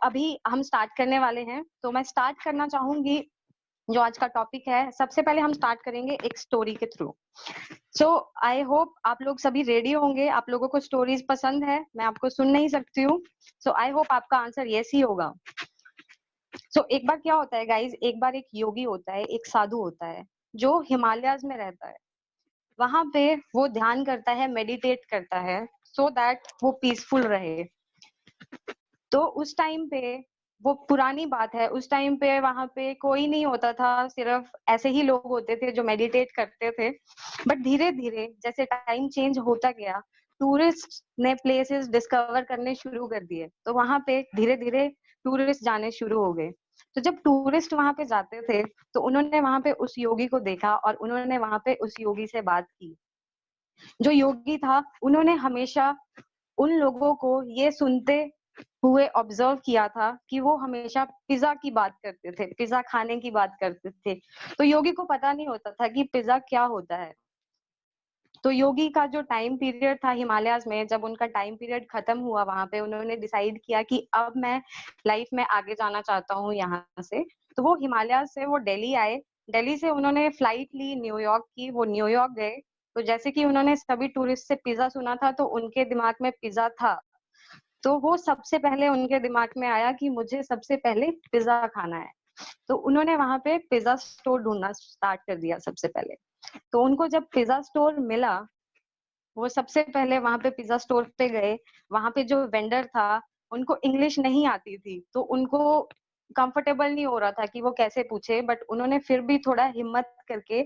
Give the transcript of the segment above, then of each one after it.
अभी हम स्टार्ट करने वाले हैं, तो मैं स्टार्ट करना चाहूंगी जो आज का टॉपिक है। सबसे पहले हम स्टार्ट करेंगे एक स्टोरी के थ्रू। सो आई होप आप लोग सभी रेडी होंगे। आप लोगों को स्टोरीज पसंद है, मैं आपको सुन नहीं सकती हूँ। सो आई होप आपका आंसर यस ही होगा। सो एक बार क्या होता है गाइज, एक बार एक योगी होता है, एक साधु होता है जो हिमालयाज में रहता है। वहां पे वो ध्यान करता है, मेडिटेट करता है, सो दैट वो पीसफुल रहे। तो उस टाइम पे, वो पुरानी बात है, उस टाइम पे वहां पे कोई नहीं होता था, सिर्फ ऐसे ही लोग होते थे जो मेडिटेट करते थे। बट धीरे धीरे जैसे टाइम चेंज होता गया, टूरिस्ट ने प्लेसेस डिस्कवर करने शुरू कर दिए, तो वहां पे धीरे धीरे टूरिस्ट जाने शुरू हो गए। तो जब टूरिस्ट वहां पे जाते थे, तो उन्होंने वहां पे उस योगी को देखा और उन्होंने वहां पे उस योगी से बात की। जो योगी था, उन्होंने हमेशा उन लोगों को ये सुनते हुए ऑब्जर्व किया था कि वो हमेशा पिज्जा की बात करते थे, पिज्जा खाने की बात करते थे। तो योगी को पता नहीं होता था कि पिज्जा क्या होता है। तो योगी का जो टाइम पीरियड था हिमालयाज में, जब उनका टाइम पीरियड खत्म हुआ, वहां पे उन्होंने डिसाइड किया कि अब मैं लाइफ में आगे जाना चाहता हूँ यहाँ से। तो वो हिमालयाज से वो दिल्ली आए। दिल्ली से उन्होंने फ्लाइट ली न्यूयॉर्क की, वो न्यूयॉर्क गए। तो जैसे कि उन्होंने सभी टूरिस्ट से पिज्जा सुना था, तो उनके दिमाग में पिज्जा था। तो वो सबसे पहले उनके दिमाग में आया कि मुझे सबसे पहले पिज्जा खाना है। तो उन्होंने वहां पे पिज्जा स्टोर ढूंढना स्टार्ट कर दिया सबसे पहले। तो उनको जब पिज्जा स्टोर मिला, वो सबसे पहले वहां पे पिज्जा स्टोर पे गए। वहां पे जो वेंडर था, उनको इंग्लिश नहीं आती थी, तो उनको कंफर्टेबल नहीं हो रहा था कि वो कैसे पूछे। बट उन्होंने फिर भी थोड़ा हिम्मत करके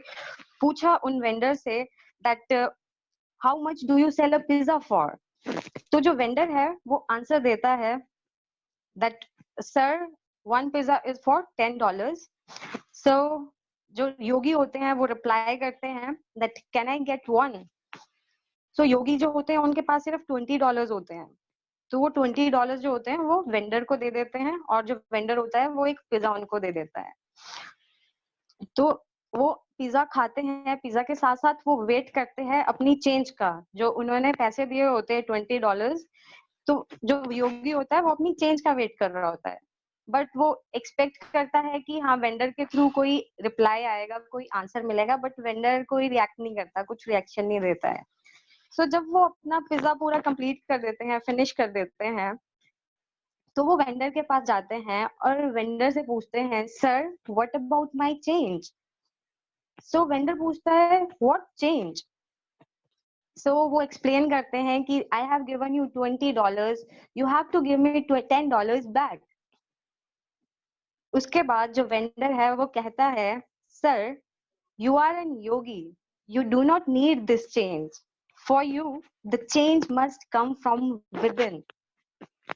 पूछा उन वेंडर से that how much do you sell a pizza for. तो जो वेंडर है वो आंसर देता है that sir, one pizza is for $10। So जो योगी होते हैं वो रिप्लाई करते हैं that can I get one. So योगी जो होते हैं उनके पास सिर्फ $20 होते हैं। तो वो $20 जो होते हैं वो वेंडर को दे देते हैं, और जो वेंडर होता है वो एक पिज्जा उनको दे देता है। तो वो पिज्जा खाते हैं, पिज्जा के साथ साथ वो वेट करते हैं अपनी चेंज का। जो उन्होंने पैसे दिए होते हैं $20, तो जो योगी होता है वो अपनी चेंज का वेट कर रहा होता है। बट वो एक्सपेक्ट करता है कि हाँ वेंडर के थ्रू कोई रिप्लाई आएगा, कोई आंसर मिलेगा। बट वेंडर कोई रिएक्ट नहीं करता, कुछ रिएक्शन नहीं देता है। सो जब वो अपना पिज्जा पूरा कंप्लीट कर देते हैं, फिनिश कर देते हैं, तो वो वेंडर के पास जाते हैं और वेंडर से पूछते हैं sir what about my change. So vendor पूछता है व्हाट चेंज। सो वो एक्सप्लेन करते हैं कि I have given you $20, you have to give me $10 back. उसके बाद जो वेंडर है वो कहता है sir, you are an yogi, you do not need this change, for you the change must come from within.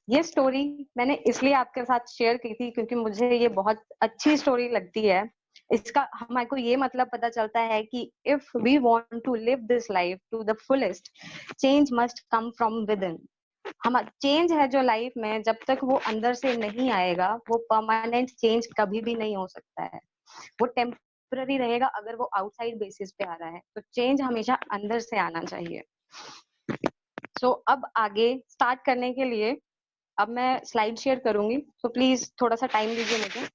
ये स्टोरी मैंने इसलिए आपके साथ शेयर की थी क्योंकि मुझे ये बहुत अच्छी स्टोरी लगती है। इसका हमारे को ये मतलब पता चलता है कि if we want to live this life to the fullest, change must come from within. हम चेंज है जो लाइफ में, जब तक वो अंदर से नहीं आएगा, वो परमानेंट चेंज कभी भी नहीं हो सकता है। वो टेम्पररी रहेगा अगर वो आउटसाइड बेसिस पे आ रहा है। तो चेंज हमेशा अंदर से आना चाहिए। सो अब आगे स्टार्ट करने के लिए अब मैं स्लाइड शेयर करूंगी, तो प्लीज थोड़ा सा टाइम दीजिए मुझे।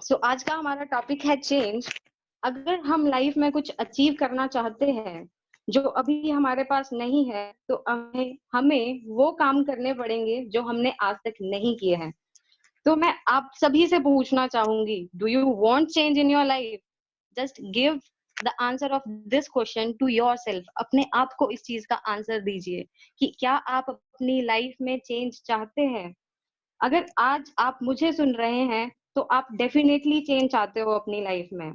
सो आज का हमारा टॉपिक है चेंज। अगर हम लाइफ में कुछ अचीव करना चाहते हैं जो अभी हमारे पास नहीं है, तो हमें हमें वो काम करने पड़ेंगे जो हमने आज तक नहीं किए हैं। तो मैं आप सभी से पूछना चाहूंगी, do you want change in your life? Just give the answer of this question to yourself. अपने आप को इस चीज का आंसर दीजिए कि क्या आप अपनी लाइफ में चेंज चाहते हैं। अगर आज आप मुझे सुन रहे हैं तो आप डेफिनेटली चेंज चाहते हो अपनी लाइफ में।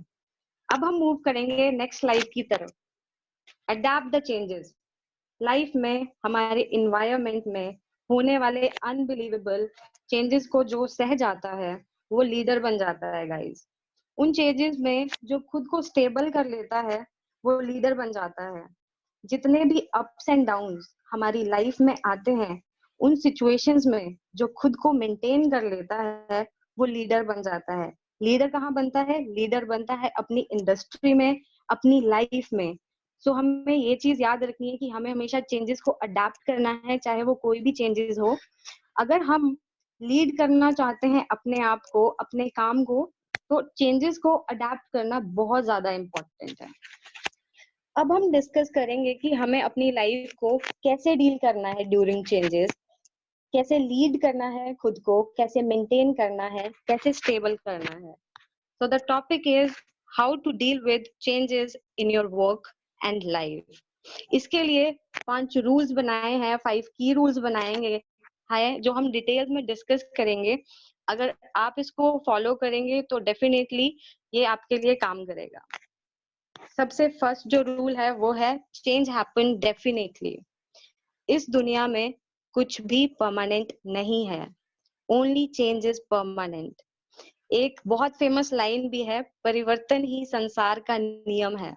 अब हम मूव करेंगे नेक्स्ट स्लाइड की तरफ। Adapt the changes. लाइफ में, हमारे इन्वायरमेंट में होने वाले अनबिलीवेबल चेंजेस को जो सह जाता है वो लीडर बन जाता है गाइस। उन चेंजेस में जो खुद को स्टेबल कर लेता है वो लीडर बन जाता है। जितने भी अप्स एंड डाउन्स हमारी लाइफ में आते हैं, उन सिचुएशंस में जो खुद को मेंटेन कर लेता है वो लीडर बन जाता है। लीडर कहाँ बनता है? लीडर बनता है अपनी इंडस्ट्री में, अपनी लाइफ में। सो हमें ये चीज याद रखनी है कि हमें हमेशा चेंजेस को अडेप्ट करना है, चाहे वो कोई भी चेंजेस हो। अगर हम लीड करना चाहते हैं अपने आप को, अपने काम को, तो चेंजेस को अडेप्ट करना बहुत ज्यादा इम्पोर्टेंट है। अब हम डिस्कस करेंगे कि हमें अपनी लाइफ को कैसे डील करना है ड्यूरिंग चेंजेस, कैसे लीड करना है खुद को, कैसे मेंटेन करना है, कैसे स्टेबल करना है। So the topic is how to deal with changes in your work and life. इसके लिए 5 रूल्स बनाए हैं, 5 की रूल्स बनाएंगे है जो हम डिटेल में डिस्कस करेंगे। अगर आप इसको फॉलो करेंगे तो डेफिनेटली ये आपके लिए काम करेगा। सबसे फर्स्ट जो रूल है वो है चेंज हैपन डेफिनेटली। इस दुनिया में कुछ भी परमानेंट नहीं है, ओनली चेंज इज परमानेंट। एक बहुत फेमस लाइन भी है, परिवर्तन ही संसार का नियम है।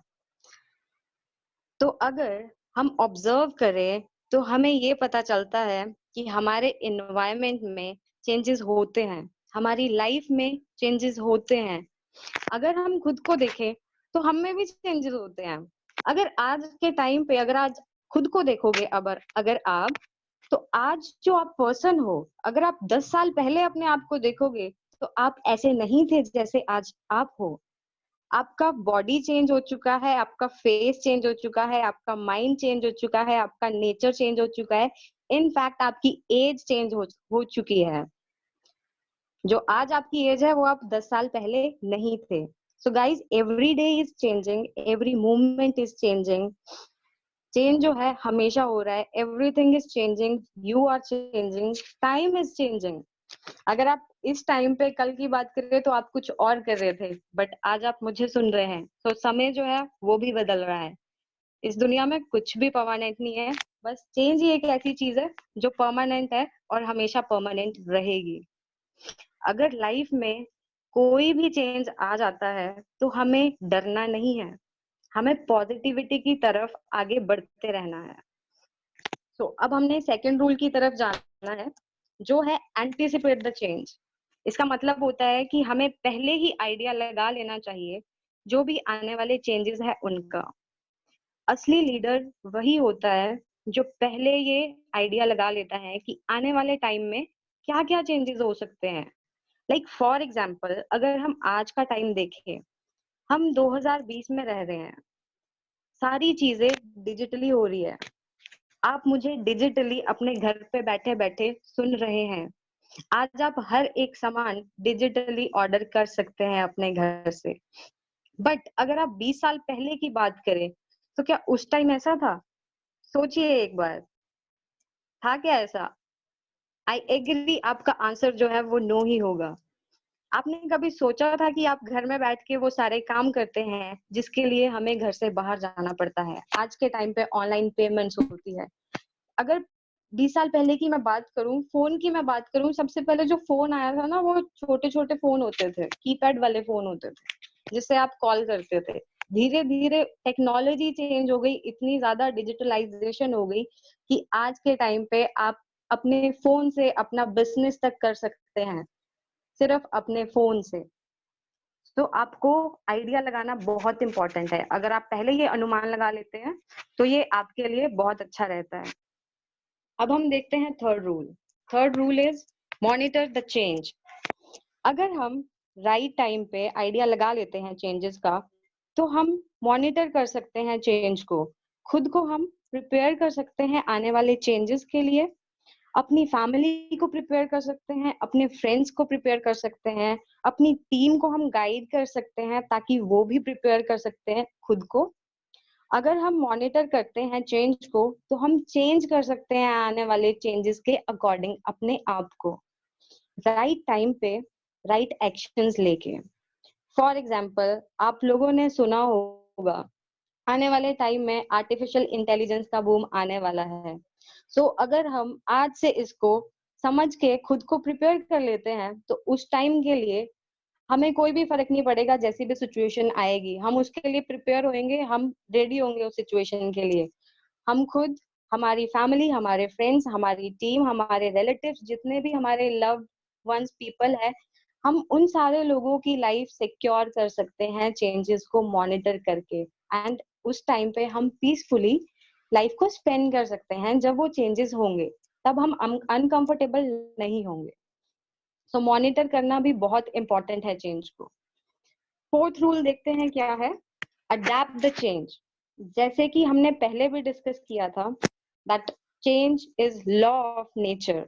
तो अगर हम ऑब्जर्व करें तो हमें ये पता चलता है कि हमारे एनवायरनमेंट में चेंजेस होते हैं, हमारी लाइफ में चेंजेस होते हैं। अगर हम खुद को देखें तो हम में भी चेंजेस होते हैं। अगर आज के टाइम पे अगर आज खुद को देखोगे, अगर आप, तो आज जो आप पर्सन हो, अगर आप 10 साल पहले अपने आप को देखोगे तो आप ऐसे नहीं थे जैसे आज आप हो। आपका बॉडी चेंज हो चुका है, आपका फेस चेंज हो चुका है, आपका माइंड चेंज हो चुका है, आपका नेचर चेंज हो चुका है, इनफैक्ट आपकी एज चेंज हो चुकी है। जो आज आपकी एज है वो आप 10 साल पहले नहीं थे। So guys, every day is changing, every movement is changing. Change जो है हमेशा हो रहा है, everything is changing, you are changing, time is changing. अगर आप इस टाइम पे कल की बात कर रहे तो आप कुछ और कर रहे थे, बट आज आप मुझे सुन रहे हैं, तो समय जो है वो भी बदल रहा है। इस दुनिया में कुछ भी परमानेंट नहीं है, बस चेंज ही एक ऐसी चीज है जो परमानेंट है और हमेशा परमानेंट रहेगी। अगर लाइफ में कोई भी चेंज आ जाता है तो हमें डरना नहीं है, हमें पॉजिटिविटी की तरफ आगे बढ़ते रहना है। तो अब हमने सेकंड रूल की तरफ जाना है, जो है एंटिसिपेट द चेंज। इसका मतलब होता है कि हमें पहले ही आइडिया लगा लेना चाहिए जो भी आने वाले चेंजेस है उनका। असली लीडर वही होता है जो पहले ये आइडिया लगा लेता है कि आने वाले टाइम में क्या क्या चेंजेस हो सकते हैं। लाइक फॉर एग्जाम्पल, अगर हम आज का टाइम देखें, हम 2020 में रह रहे हैं, सारी चीजें डिजिटली हो रही है। आप मुझे डिजिटली अपने घर पे बैठे बैठे सुन रहे हैं। आज आप हर एक सामान डिजिटली ऑर्डर कर सकते हैं अपने घर से। बट अगर आप 20 साल पहले की बात करें तो क्या उस टाइम ऐसा था? सोचिए एक बार, था क्या ऐसा? आई एग्री, आपका आंसर जो है वो नो ही होगा। आपने कभी सोचा था कि आप घर में बैठ के वो सारे काम करते हैं जिसके लिए हमें घर से बाहर जाना पड़ता है? आज के टाइम पे ऑनलाइन पेमेंट्स होती है। अगर 20 साल पहले की मैं बात करूं, फोन की मैं बात करूं, सबसे पहले जो फोन आया था ना वो छोटे छोटे फोन होते थे, कीपैड वाले फोन होते थे जिससे आप कॉल करते थे। धीरे धीरे टेक्नोलॉजी चेंज हो गई, इतनी ज्यादा डिजिटलाइजेशन हो गई कि आज के टाइम पे आप अपने फोन से अपना बिजनेस तक कर सकते हैं, सिर्फ अपने फोन से। तो आपको आइडिया लगाना बहुत इंपॉर्टेंट है। अगर आप पहले ये अनुमान लगा लेते हैं तो ये आपके लिए बहुत अच्छा रहता है। अब हम देखते हैं third rule. Third rule is monitor the change. अगर हम राइट टाइम पे आइडिया लगा लेते हैं चेंजेस का, तो हम मॉनिटर कर सकते हैं चेंज को, खुद को हम प्रिपेयर कर सकते हैं आने वाले चेंजेस के लिए, अपनी फैमिली को प्रिपेयर कर सकते हैं, अपने फ्रेंड्स को प्रिपेयर कर सकते हैं, अपनी टीम को हम गाइड कर सकते हैं ताकि वो भी प्रिपेयर कर सकते हैं खुद को। अगर हम मॉनिटर करते हैं चेंज को तो हम चेंज कर सकते हैं आने वाले चेंजेस के अकॉर्डिंग अपने आप को, राइट टाइम पे राइट एक्शंस लेके। फॉर एग्जाम्पल, आप लोगों ने सुना होगा आने वाले टाइम में आर्टिफिशियल इंटेलिजेंस का बूम आने वाला है। सो अगर हम आज से इसको समझ के खुद को प्रिपेयर कर लेते हैं तो उस टाइम के लिए हमें कोई भी फर्क नहीं पड़ेगा, जैसी भी सिचुएशन आएगी हम उसके लिए प्रिपेयर होंगे, हम रेडी होंगे उस सिचुएशन के लिए। हम खुद हमारी फैमिली, हमारे फ्रेंड्स, हमारी टीम, हमारे रिलेटिव्स, जितने भी हमारे लव वंस पीपल है, हम उन सारे लोगों की लाइफ सिक्योर कर सकते हैं चेंजेस को मॉनिटर करके। एंड उस टाइम पे हम पीसफुली लाइफ को स्पेंड कर सकते हैं। जब वो चेंजेस होंगे तब हम अनकंफर्टेबल नहीं होंगे। सो मॉनिटर करना भी बहुत इंपॉर्टेंट है चेंज को। फोर्थ रूल देखते हैं क्या है, अडेप्ट द चेंज। जैसे कि हमने पहले भी डिस्कस किया था that change is law of nature.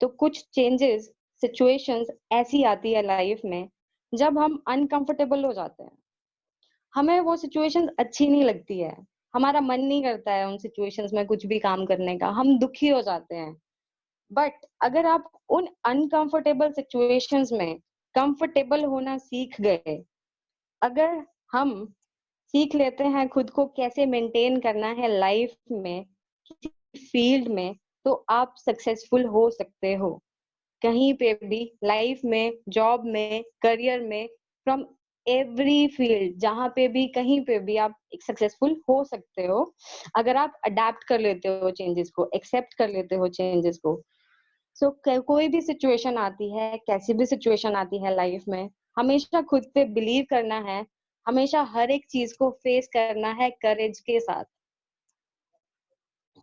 तो कुछ चेंजेस, सिचुएशंस ऐसी आती है लाइफ में जब हम अनकंफर्टेबल हो जाते हैं, हमें वो सिचुएशंस अच्छी नहीं लगती है, हमारा मन नहीं करता है उन सिचुएशंस में कुछ भी काम करने का, हम दुखी हो जाते हैं। बट अगर आप उन अनकंफर्टेबल सिचुएशंस में कंफर्टेबल होना सीख गए, अगर हम सीख लेते हैं खुद को कैसे मेंटेन करना है लाइफ में, किसी फील्ड में, तो आप सक्सेसफुल हो सकते हो कहीं पे भी, लाइफ में, जॉब में, करियर में, फ्रॉम एवरी फील्ड, जहां पे भी, कहीं पे भी आप सक्सेसफुल हो सकते हो अगर आप अडेप्ट कर लेते हो चेंजेस को, एक्सेप्ट कर लेते हो चेंजेस को। सो कोई भी सिचुएशन आती है, कैसी भी सिचुएशन आती है लाइफ में, हमेशा खुद पे बिलीव करना है, हमेशा हर एक चीज को फेस करना है करेज के साथ।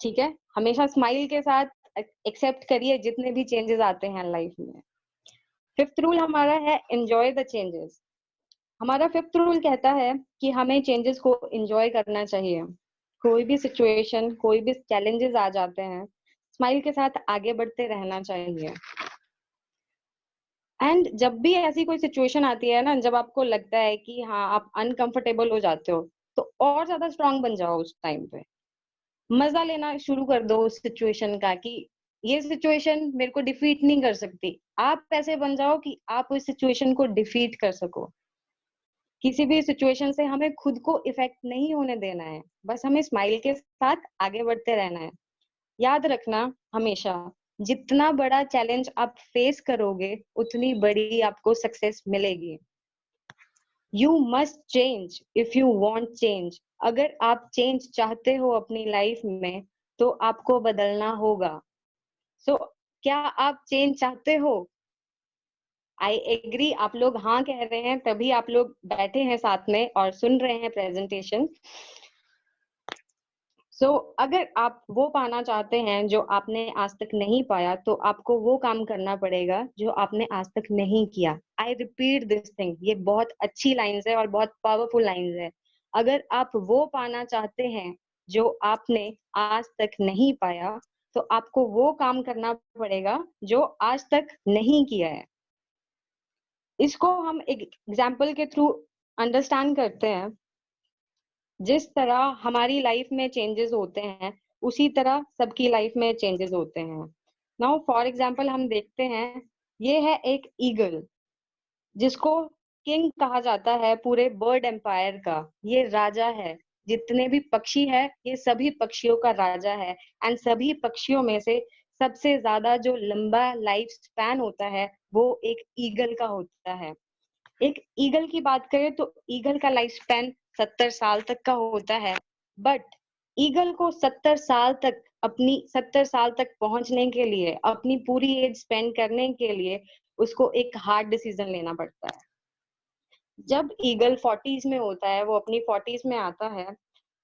ठीक है, हमेशा स्माइल के साथ एक्सेप्ट करिए जितने भी चेंजेस आते हैं लाइफ में। फिफ्थ रूल हमारा है एंजॉय द चेंजेस। हमारा फिफ्थ रूल कहता है कि हमें चेंजेस को एंजॉय करना चाहिए। कोई भी सिचुएशन, कोई भी चैलेंजेस आ जाते हैं, स्माइल के साथ आगे बढ़ते रहना चाहिए। एंड जब भी ऐसी कोई सिचुएशन आती है ना, जब आपको लगता है कि हाँ आप अनकंफर्टेबल हो जाते हो, तो और ज्यादा स्ट्रांग बन जाओ उस टाइम पे। मजा लेना शुरू कर दो उस सिचुएशन का कि ये सिचुएशन मेरे को डिफीट नहीं कर सकती। आप ऐसे बन जाओ कि आप उस सिचुएशन को डिफीट कर सको। किसी भी सिचुएशन से हमें खुद को इफेक्ट नहीं होने देना है, बस हमें स्माइल के साथ आगे बढ़ते रहना है। याद रखना हमेशा, जितना बड़ा चैलेंज आप फेस करोगे उतनी बड़ी आपको सक्सेस मिलेगी। You must change if you want change. अगर आप चेंज चाहते हो अपनी लाइफ में तो आपको बदलना होगा। सो क्या आप चेंज चाहते हो? आई एग्री, आप लोग हाँ कह रहे हैं, तभी आप लोग बैठे हैं साथ में और सुन रहे हैं प्रेजेंटेशन। अगर आप वो पाना चाहते हैं जो आपने आज तक नहीं पाया, तो आपको वो काम करना पड़ेगा जो आपने आज तक नहीं किया। आई रिपीट दिस थिंग, ये बहुत अच्छी लाइंस है और बहुत पावरफुल लाइंस है। अगर आप वो पाना चाहते हैं जो आपने आज तक नहीं पाया, तो आपको वो काम करना पड़ेगा जो आज तक नहीं किया है। इसको हम एक एग्जाम्पल के थ्रू अंडरस्टैंड करते हैं। जिस तरह हमारी लाइफ में चेंजेस होते हैं, उसी तरह सबकी लाइफ में चेंजेस होते हैं। नाउ फॉर एग्जांपल हम देखते हैं, ये है एक ईगल, जिसको किंग कहा जाता है पूरे बर्ड एम्पायर का। ये राजा है, जितने भी पक्षी है ये सभी पक्षियों का राजा है। एंड सभी पक्षियों में से सबसे ज्यादा जो लंबा लाइफ स्पैन होता है वो एक ईगल का होता है। एक ईगल की बात करें तो ईगल का लाइफ स्पैन 70 साल तक का होता है। बट ईगल को 70 साल तक, अपनी 70 साल तक पहुंचने के लिए, अपनी पूरी एज स्पेंड करने के लिए उसको एक हार्ड डिसीजन लेना पड़ता है। जब ईगल 40s में होता है, वो अपनी 40s में आता है,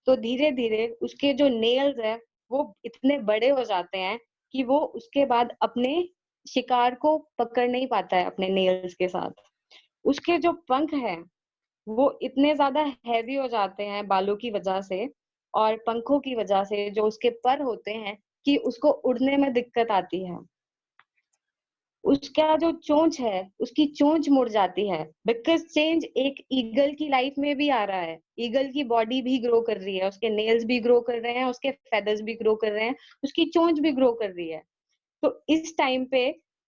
तो धीरे धीरे उसके जो नेल्स है वो इतने बड़े हो जाते हैं कि वो उसके बाद अपने शिकार को पकड़ नहीं पाता है अपने नेल्स के साथ। उसके जो पंख हैं वो इतने ज्यादा हैवी हो जाते हैं बालों की वजह से और पंखों की वजह से, जो उसके पर होते हैं, कि उसको उड़ने में दिक्कत आती है। उसका जो चोंच है, उसकी चोंच मुड़ जाती है। बिकॉज चेंज एक ईगल की लाइफ में भी आ रहा है। ईगल की बॉडी भी ग्रो कर रही है, उसके नेल्स भी ग्रो कर रहे हैं, उसके फेदर्स भी ग्रो कर रहे हैं, उसकी चोंच भी ग्रो कर रही है। तो इस टाइम पे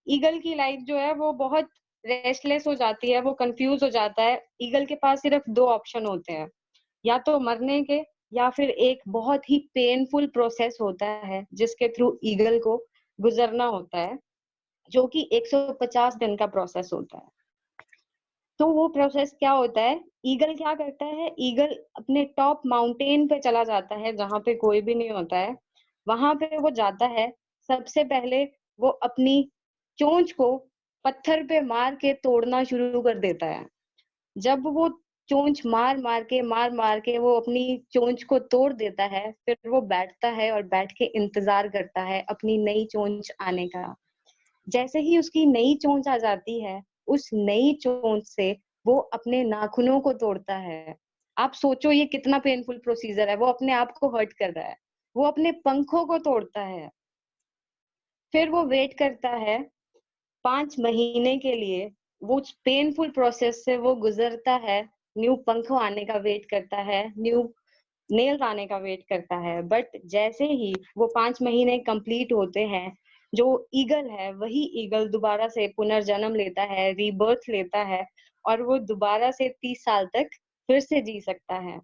ईगल की लाइफ जो है वो बहुत रेस्टलेस हो जाती है, वो कंफ्यूज हो जाता है। ईगल के पास सिर्फ दो ऑप्शन होते हैं, या तो मरने के, या फिर एक बहुत ही पेनफुल प्रोसेस होता है जिसके थ्रू ईगल को गुजरना होता है, जो कि 150 दिन का प्रोसेस होता है। तो वो प्रोसेस क्या होता है, ईगल क्या करता है, ईगल अपने टॉप माउंटेन पे चला जाता है जहां पे कोई भी नहीं होता है। वहां पे वो जाता है, सबसे पहले वो अपनी चोंच को पत्थर पे मार के तोड़ना शुरू कर देता है। जब वो चोंच मार मार के वो अपनी चोंच को तोड़ देता है, फिर वो बैठता है और बैठ के इंतजार करता है अपनी नई चोंच आने का। जैसे ही उसकी नई चोंच आ जाती है, उस नई चोंच से वो अपने नाखूनों को तोड़ता है। आप सोचो ये कितना पेनफुल प्रोसीजर है, वो अपने आप को हर्ट कर रहा है। वो अपने पंखों को तोड़ता है, फिर वो वेट करता है 5 महीने के लिए, वो उस पेनफुल प्रोसेस से वो गुजरता है, न्यू पंख आने का वेट करता है, न्यू नेल्स आने का वेट करता है। बट जैसे ही वो 5 महीने कंप्लीट होते हैं, जो ईगल है वही ईगल दोबारा से पुनर्जन्म लेता है, रीबर्थ लेता है और वो दोबारा से 30 साल तक फिर से जी सकता है।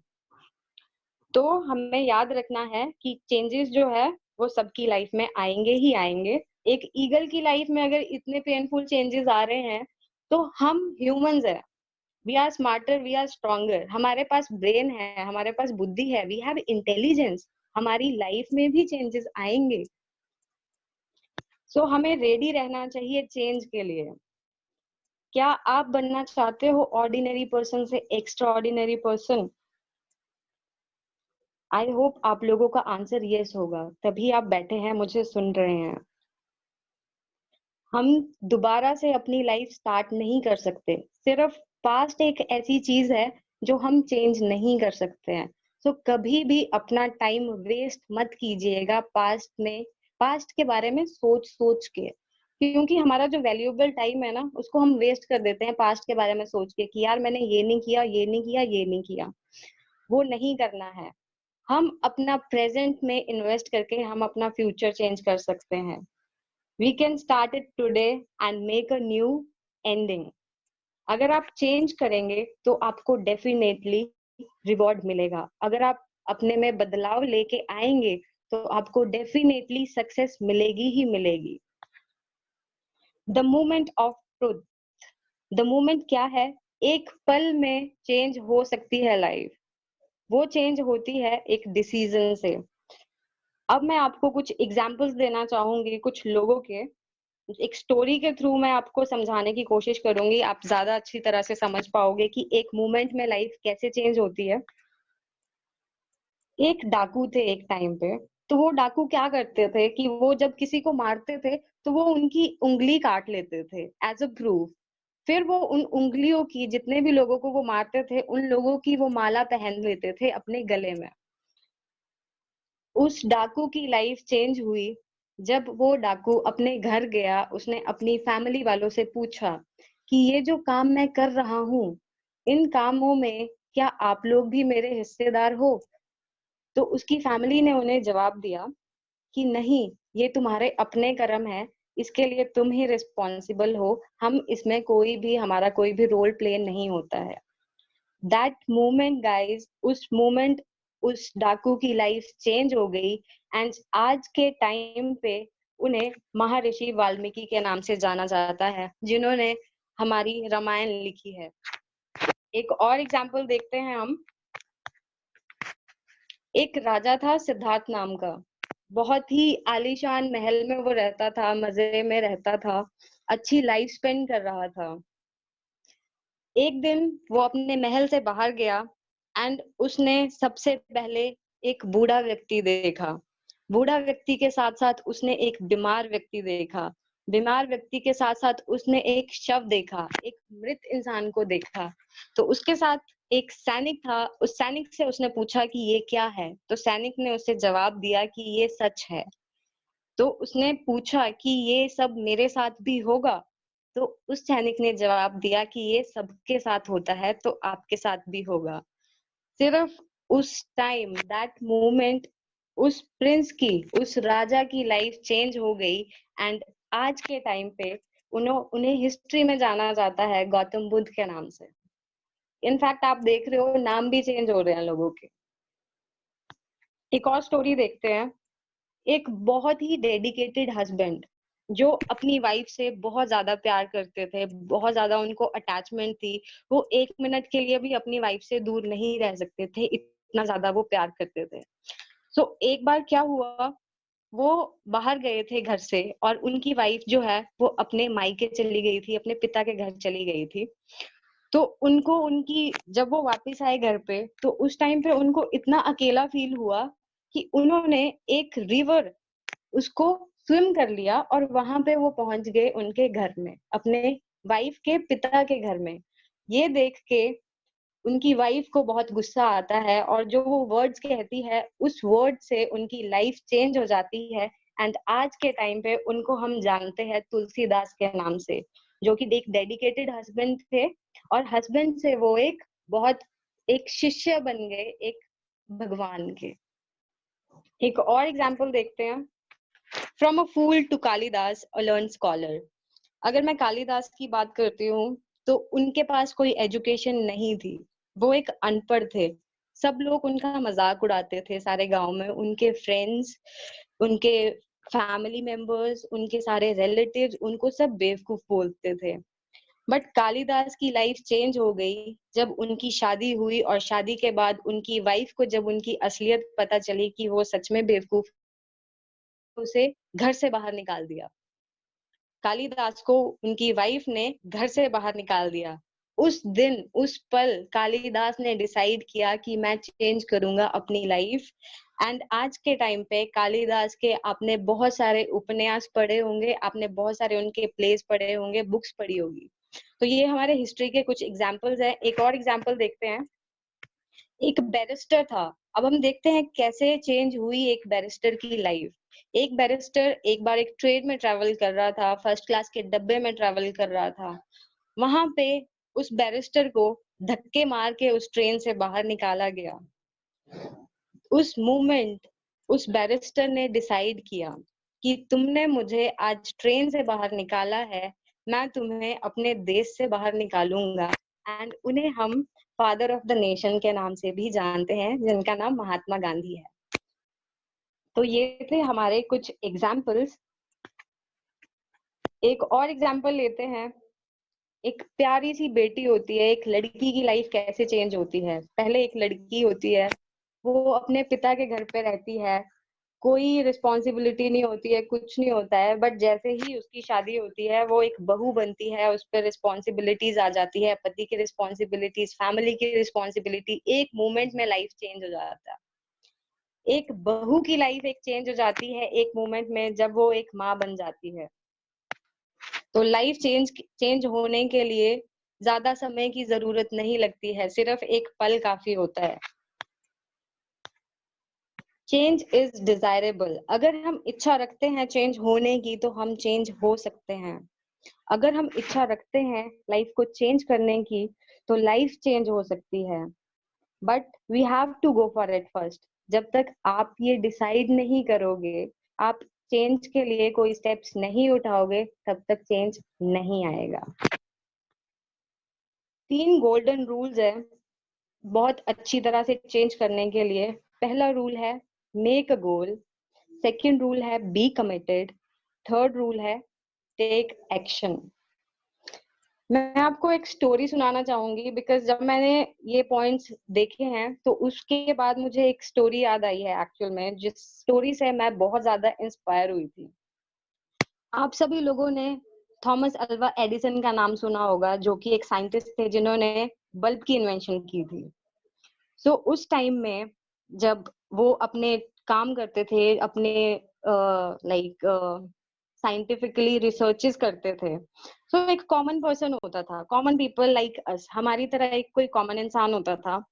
तो हमें याद रखना है कि चेंजेस जो है वो सबकी लाइफ में आएंगे ही आएंगे। एक ईगल की लाइफ में अगर इतने पेनफुल चेंजेस आ रहे हैं, तो हम ह्यूमंस है, we are smarter, we are stronger, हमारे पास ब्रेन है, हमारे पास बुद्धि है, वी हैव इंटेलिजेंस, हमारी लाइफ में भी चेंजेस आएंगे। सो हमें रेडी रहना चाहिए चेंज के लिए। क्या आप बनना चाहते हो ऑर्डिनरी पर्सन से extra ordinary person? I hope आप लोगों का आंसर यस होगा, तभी आप बैठे हैं मुझे सुन रहे हैं। हम दोबारा से अपनी लाइफ स्टार्ट नहीं कर सकते, सिर्फ पास्ट एक ऐसी चीज है जो हम चेंज नहीं कर सकते हैं। सो कभी भी अपना टाइम वेस्ट मत कीजिएगा पास्ट के बारे में सोच सोच के, क्योंकि हमारा जो वैल्यूएबल टाइम है ना उसको हम वेस्ट कर देते हैं पास्ट के बारे में सोच के कि यार मैंने ये नहीं किया, ये नहीं किया, ये नहीं किया। वो नहीं करना है। हम अपना प्रेजेंट में इन्वेस्ट करके हम अपना फ्यूचर चेंज कर सकते हैं। We can start it today and make a new ending. अगर आप चेंज करेंगे तो आपको डेफिनेटली रिवॉर्ड मिलेगा। अगर आप अपने में बदलाव लेके आएंगे तो आपको डेफिनेटली सक्सेस मिलेगी ही मिलेगी। The moment of truth. The moment क्या है? एक पल में चेंज हो सकती है लाइफ। वो चेंज होती है एक डिसीजन से। अब मैं आपको कुछ एग्जांपल्स देना चाहूंगी कुछ लोगों के। एक स्टोरी के थ्रू मैं आपको समझाने की कोशिश करूंगी, आप ज्यादा अच्छी तरह से समझ पाओगे कि एक मोमेंट में लाइफ कैसे चेंज होती है। एक डाकू थे एक टाइम पे। तो वो डाकू क्या करते थे कि वो जब किसी को मारते थे तो वो उनकी उंगली काट लेते थे एज अ प्रूफ। फिर वो उन उंगलियों की, जितने भी लोगों को वो मारते थे उन लोगों की वो माला पहन लेते थे अपने गले में। उस डाकू की लाइफ चेंज हुई जब वो डाकू अपने घर गया। उसने अपनी फैमिली वालों से पूछा कि ये जो काम मैं कर रहा हूँ, इन कामों में क्या आप लोग भी मेरे हिस्सेदार हो? तो उसकी फैमिली ने उन्हें जवाब दिया कि नहीं, ये तुम्हारे अपने कर्म है, इसके लिए तुम ही रिस्पॉन्सिबल हो, हम इसमें हमारा कोई भी रोल प्ले नहीं होता है। दैट मोमेंट गाइस, उस मोमेंट उस डाकू की लाइफ चेंज हो गई। एंड आज के टाइम पे उन्हें महर्षि वाल्मीकि के नाम से जाना जाता है, जिन्होंने हमारी रामायण लिखी है। एक और एग्जाम्पल देखते हैं हम। एक राजा था सिद्धार्थ नाम का, बहुत ही आलीशान महल में वो रहता था, मजे में रहता था, अच्छी लाइफ स्पेंड कर रहा था। एक दिन वो अपने महल से बाहर गया एंड उसने सबसे पहले एक बूढ़ा व्यक्ति देखा। बूढ़ा व्यक्ति के साथ साथ उसने एक बीमार व्यक्ति देखा। बीमार व्यक्ति के साथ साथ उसने एक शव देखा, एक मृत इंसान को देखा। तो उसके साथ एक सैनिक था। उस सैनिक से उसने पूछा कि ये क्या है? तो सैनिक ने उसे जवाब दिया कि ये सच है। तो उसने पूछा कि ये सब मेरे साथ भी होगा? तो उस सैनिक ने जवाब दिया कि ये सबके साथ होता है तो आपके साथ भी होगा। सिर्फ उस टाइम, दैट मोमेंट, उस प्रिंस की, उस राजा की लाइफ चेंज हो गई। एंड आज के टाइम पे उन्हें हिस्ट्री में जाना जाता है गौतम बुद्ध के नाम से। इनफैक्ट आप देख रहे हो नाम भी चेंज हो रहे हैं लोगों के। एक और स्टोरी देखते हैं। एक बहुत ही डेडिकेटेड हस्बैंड जो अपनी वाइफ से बहुत ज्यादा प्यार करते थे, बहुत ज्यादा उनको अटैचमेंट थी। वो 1 मिनट के लिए भी अपनी वाइफ से दूर नहीं रह सकते थे, इतना ज्यादा वो प्यार करते थे। सो एक बार क्या हुआ वो बाहर गए थे घर से और उनकी वाइफ जो है वो अपने मायके चली गई थी, अपने पिता के घर चली गई थी। तो उनको उनकी जब वो वापस आए घर पे तो उस टाइम पे उनको इतना अकेला फील हुआ कि उन्होंने एक रिवर उसको स्विम कर लिया और वहां पे वो पहुंच गए उनके घर में, अपने वाइफ के पिता के घर में। ये देख के उनकी वाइफ को बहुत गुस्सा आता है और जो वो वर्ड्स कहती है उस वर्ड से उनकी लाइफ चेंज हो जाती है। एंड आज के टाइम पे उनको हम जानते हैं तुलसीदास के नाम से, जो कि एक डेडिकेटेड हस्बैंड थे और हस्बैंड से वो एक बहुत एक शिष्य बन गए एक भगवान के। एक और एग्जाम्पल देखते हैं, from a fool to Kalidas a learn scholar. अगर मैं कालिदास की बात करती हूँ तो उनके पास कोई एजुकेशन नहीं थी, वो एक अनपढ़ थे। सब लोग उनका मजाक उड़ाते थे सारे गांव में, उनके फ्रेंड्स, उनके फैमिली मेंबर्स, उनके सारे रिलेटिव्स उनको सब बेवकूफ बोलते थे। बट कालिदास की लाइफ चेंज हो गई जब उनकी शादी हुई और शादी के बाद उनकी वाइफ को जब उनकी असलियत पता चली कि वो सच में बेवकूफ, उसे घर से बाहर निकाल दिया। कालिदास को उनकी वाइफ ने घर से बाहर निकाल दिया। उस दिन उस पल कालिदास ने डिसाइड किया कि मैं चेंज करूंगा अपनी लाइफ। एंड आज के टाइम पे कालिदास के आपने बहुत सारे उपन्यास पढ़े होंगे, आपने बहुत सारे उनके प्लेस पढ़े होंगे, बुक्स पढ़ी होगी। तो ये हमारे हिस्ट्री के कुछ एग्जाम्पल्स हैं। एक और एग्जाम्पल देखते हैं, एक बैरिस्टर था। अब हम देखते हैं कैसे चेंज हुई एक बैरिस्टर की लाइफ। एक बैरिस्टर एक बार एक ट्रेन में ट्रेवल कर रहा था, फर्स्ट क्लास के डब्बे में ट्रेवल कर रहा था। वहां पे उस बैरिस्टर को धक्के मार के उस ट्रेन से बाहर निकाला गया। उस मोमेंट उस बैरिस्टर ने डिसाइड किया कि तुमने मुझे आज ट्रेन से बाहर निकाला है, मैं तुम्हें अपने देश से बाहर निकालूंगा। एंड उन्हें हम फादर ऑफ द नेशन के नाम से भी जानते हैं, जिनका नाम महात्मा गांधी है। तो ये थे हमारे कुछ एग्जाम्पल्स। एक और एग्जाम्पल लेते हैं। एक प्यारी सी बेटी होती है, एक लड़की की लाइफ कैसे चेंज होती है। पहले एक लड़की होती है, वो अपने पिता के घर पे रहती है, कोई रिस्पॉन्सिबिलिटी नहीं होती है, कुछ नहीं होता है। बट जैसे ही उसकी शादी होती है वो एक बहू बनती है, उस पर रिस्पॉन्सिबिलिटीज आ जाती है, पति की रिस्पॉन्सिबिलिटीज, फैमिली की रिस्पॉन्सिबिलिटी। एक मोमेंट में लाइफ चेंज हो जाता है। एक बहू की लाइफ एक चेंज हो जाती है एक मोमेंट में जब वो एक माँ बन जाती है। तो लाइफ चेंज चेंज होने के लिए ज्यादा समय की जरूरत नहीं लगती है, सिर्फ एक पल काफी होता है। Change is desirable. अगर हम इच्छा रखते हैं चेंज होने की तो हम चेंज हो सकते हैं। अगर हम इच्छा रखते हैं लाइफ को चेंज करने की तो लाइफ चेंज हो सकती है। But we have to go for it first. जब तक आप ये डिसाइड नहीं करोगे, आप चेंज के लिए कोई स्टेप्स नहीं उठाओगे, तब तक चेंज नहीं आएगा। 3 गोल्डन रूल्स है बहुत अच्छी तरह से चेंज करने के लिए। पहला रूल है make a goal, second rule है बी कमिटेड, थर्ड रूल है टेक एक्शन। मैं आपको एक स्टोरी सुनाना चाहूंगी बिकॉज जब मैंने ये पॉइंट्स देखे हैं तो उसके बाद मुझे एक स्टोरी याद आई है एक्चुअल में, जिस स्टोरी से मैं बहुत ज्यादा इंस्पायर हुई थी। आप सभी लोगों ने थॉमस अल्वा एडिसन का नाम सुना होगा, जो कि एक साइंटिस्ट थे जिन्होंने बल्ब की इन्वेंशन की थी। सो उस टाइम में जब वो अपने काम करते थे, अपने लाइक साइंटिफिकली रिसर्चेस करते थे, सो एक कॉमन पर्सन होता था, कॉमन पीपल लाइक अस, हमारी तरह एक कोई कॉमन इंसान होता था।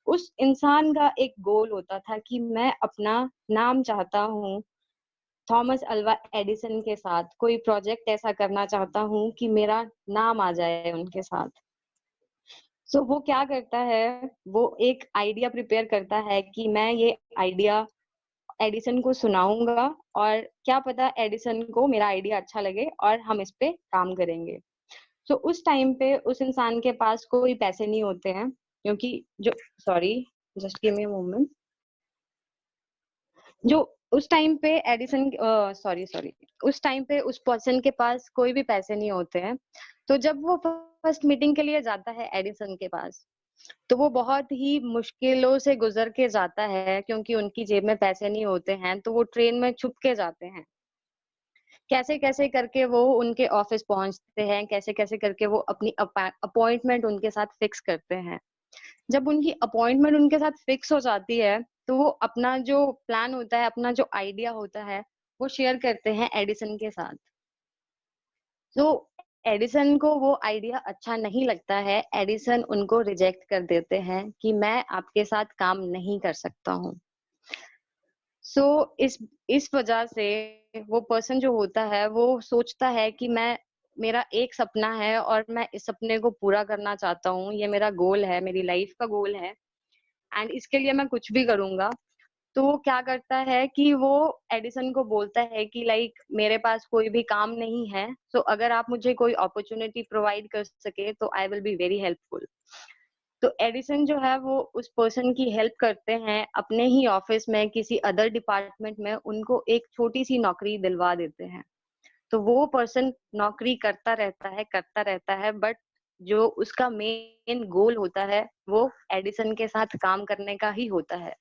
उस इंसान का एक गोल होता था कि मैं अपना नाम चाहता हूँ थॉमस अल्वा एडिसन के साथ, कोई प्रोजेक्ट ऐसा करना चाहता हूँ कि मेरा नाम आ जाए उनके साथ। सो वो क्या करता है, वो एक आइडिया प्रिपेयर करता है कि मैं ये आइडिया एडिसन को सुनाऊंगा और क्या पता एडिसन को मेरा आइडिया अच्छा लगे और हम इस पे काम करेंगे। सो उस टाइम पे उस इंसान के पास कोई पैसे नहीं होते हैं, क्योंकि जो, sorry, just give me a moment. जो उस टाइम पे एडिसन, सॉरी सॉरी, उस टाइम पे उस पर्सन के पास कोई भी पैसे नहीं होते हैं। तो जब वो फर्स्ट मीटिंग के लिए जाता है एडिसन के पास, तो वो बहुत ही मुश्किलों से गुजर के जाता है, क्योंकि उनकी जेब में पैसे नहीं होते हैं, तो वो ट्रेन में छुप के जाते हैं। कैसे-कैसे करके वो उनके ऑफिस पहुँचते हैं, कैसे-कैसे करके वो अपनी अपॉइंटमेंट उनके साथ फिक्स करते हैं। जब उनकी अपॉइंटमेंट उनके साथ फिक्स हो जाती है, तो वो अपना जो प्लान होता है, अपना जो आइडिया होता है, वो शेयर करते हैं एडिसन के साथ। तो एडिसन को वो आइडिया अच्छा नहीं लगता है, एडिसन उनको रिजेक्ट कर देते हैं कि मैं आपके साथ काम नहीं कर सकता हूँ। सो इस वजह से वो पर्सन जो होता है, वो सोचता है कि मेरा एक सपना है और मैं इस सपने को पूरा करना चाहता हूँ, ये मेरा गोल है, मेरी लाइफ का गोल है एंड इसके लिए मैं कुछ भी करूँगा। तो वो क्या करता है कि वो एडिसन को बोलता है कि लाइक मेरे पास कोई भी काम नहीं है, सो अगर आप मुझे कोई अपॉर्चुनिटी प्रोवाइड कर सके तो I will be very helpful. तो एडिसन जो है वो उस पर्सन की हेल्प करते हैं, अपने ही ऑफिस में किसी अदर डिपार्टमेंट में उनको एक छोटी सी नौकरी दिलवा देते हैं। तो वो पर्सन नौकरी करता रहता है, बट जो उसका मेन गोल होता है वो एडिसन के साथ काम करने का ही होता है।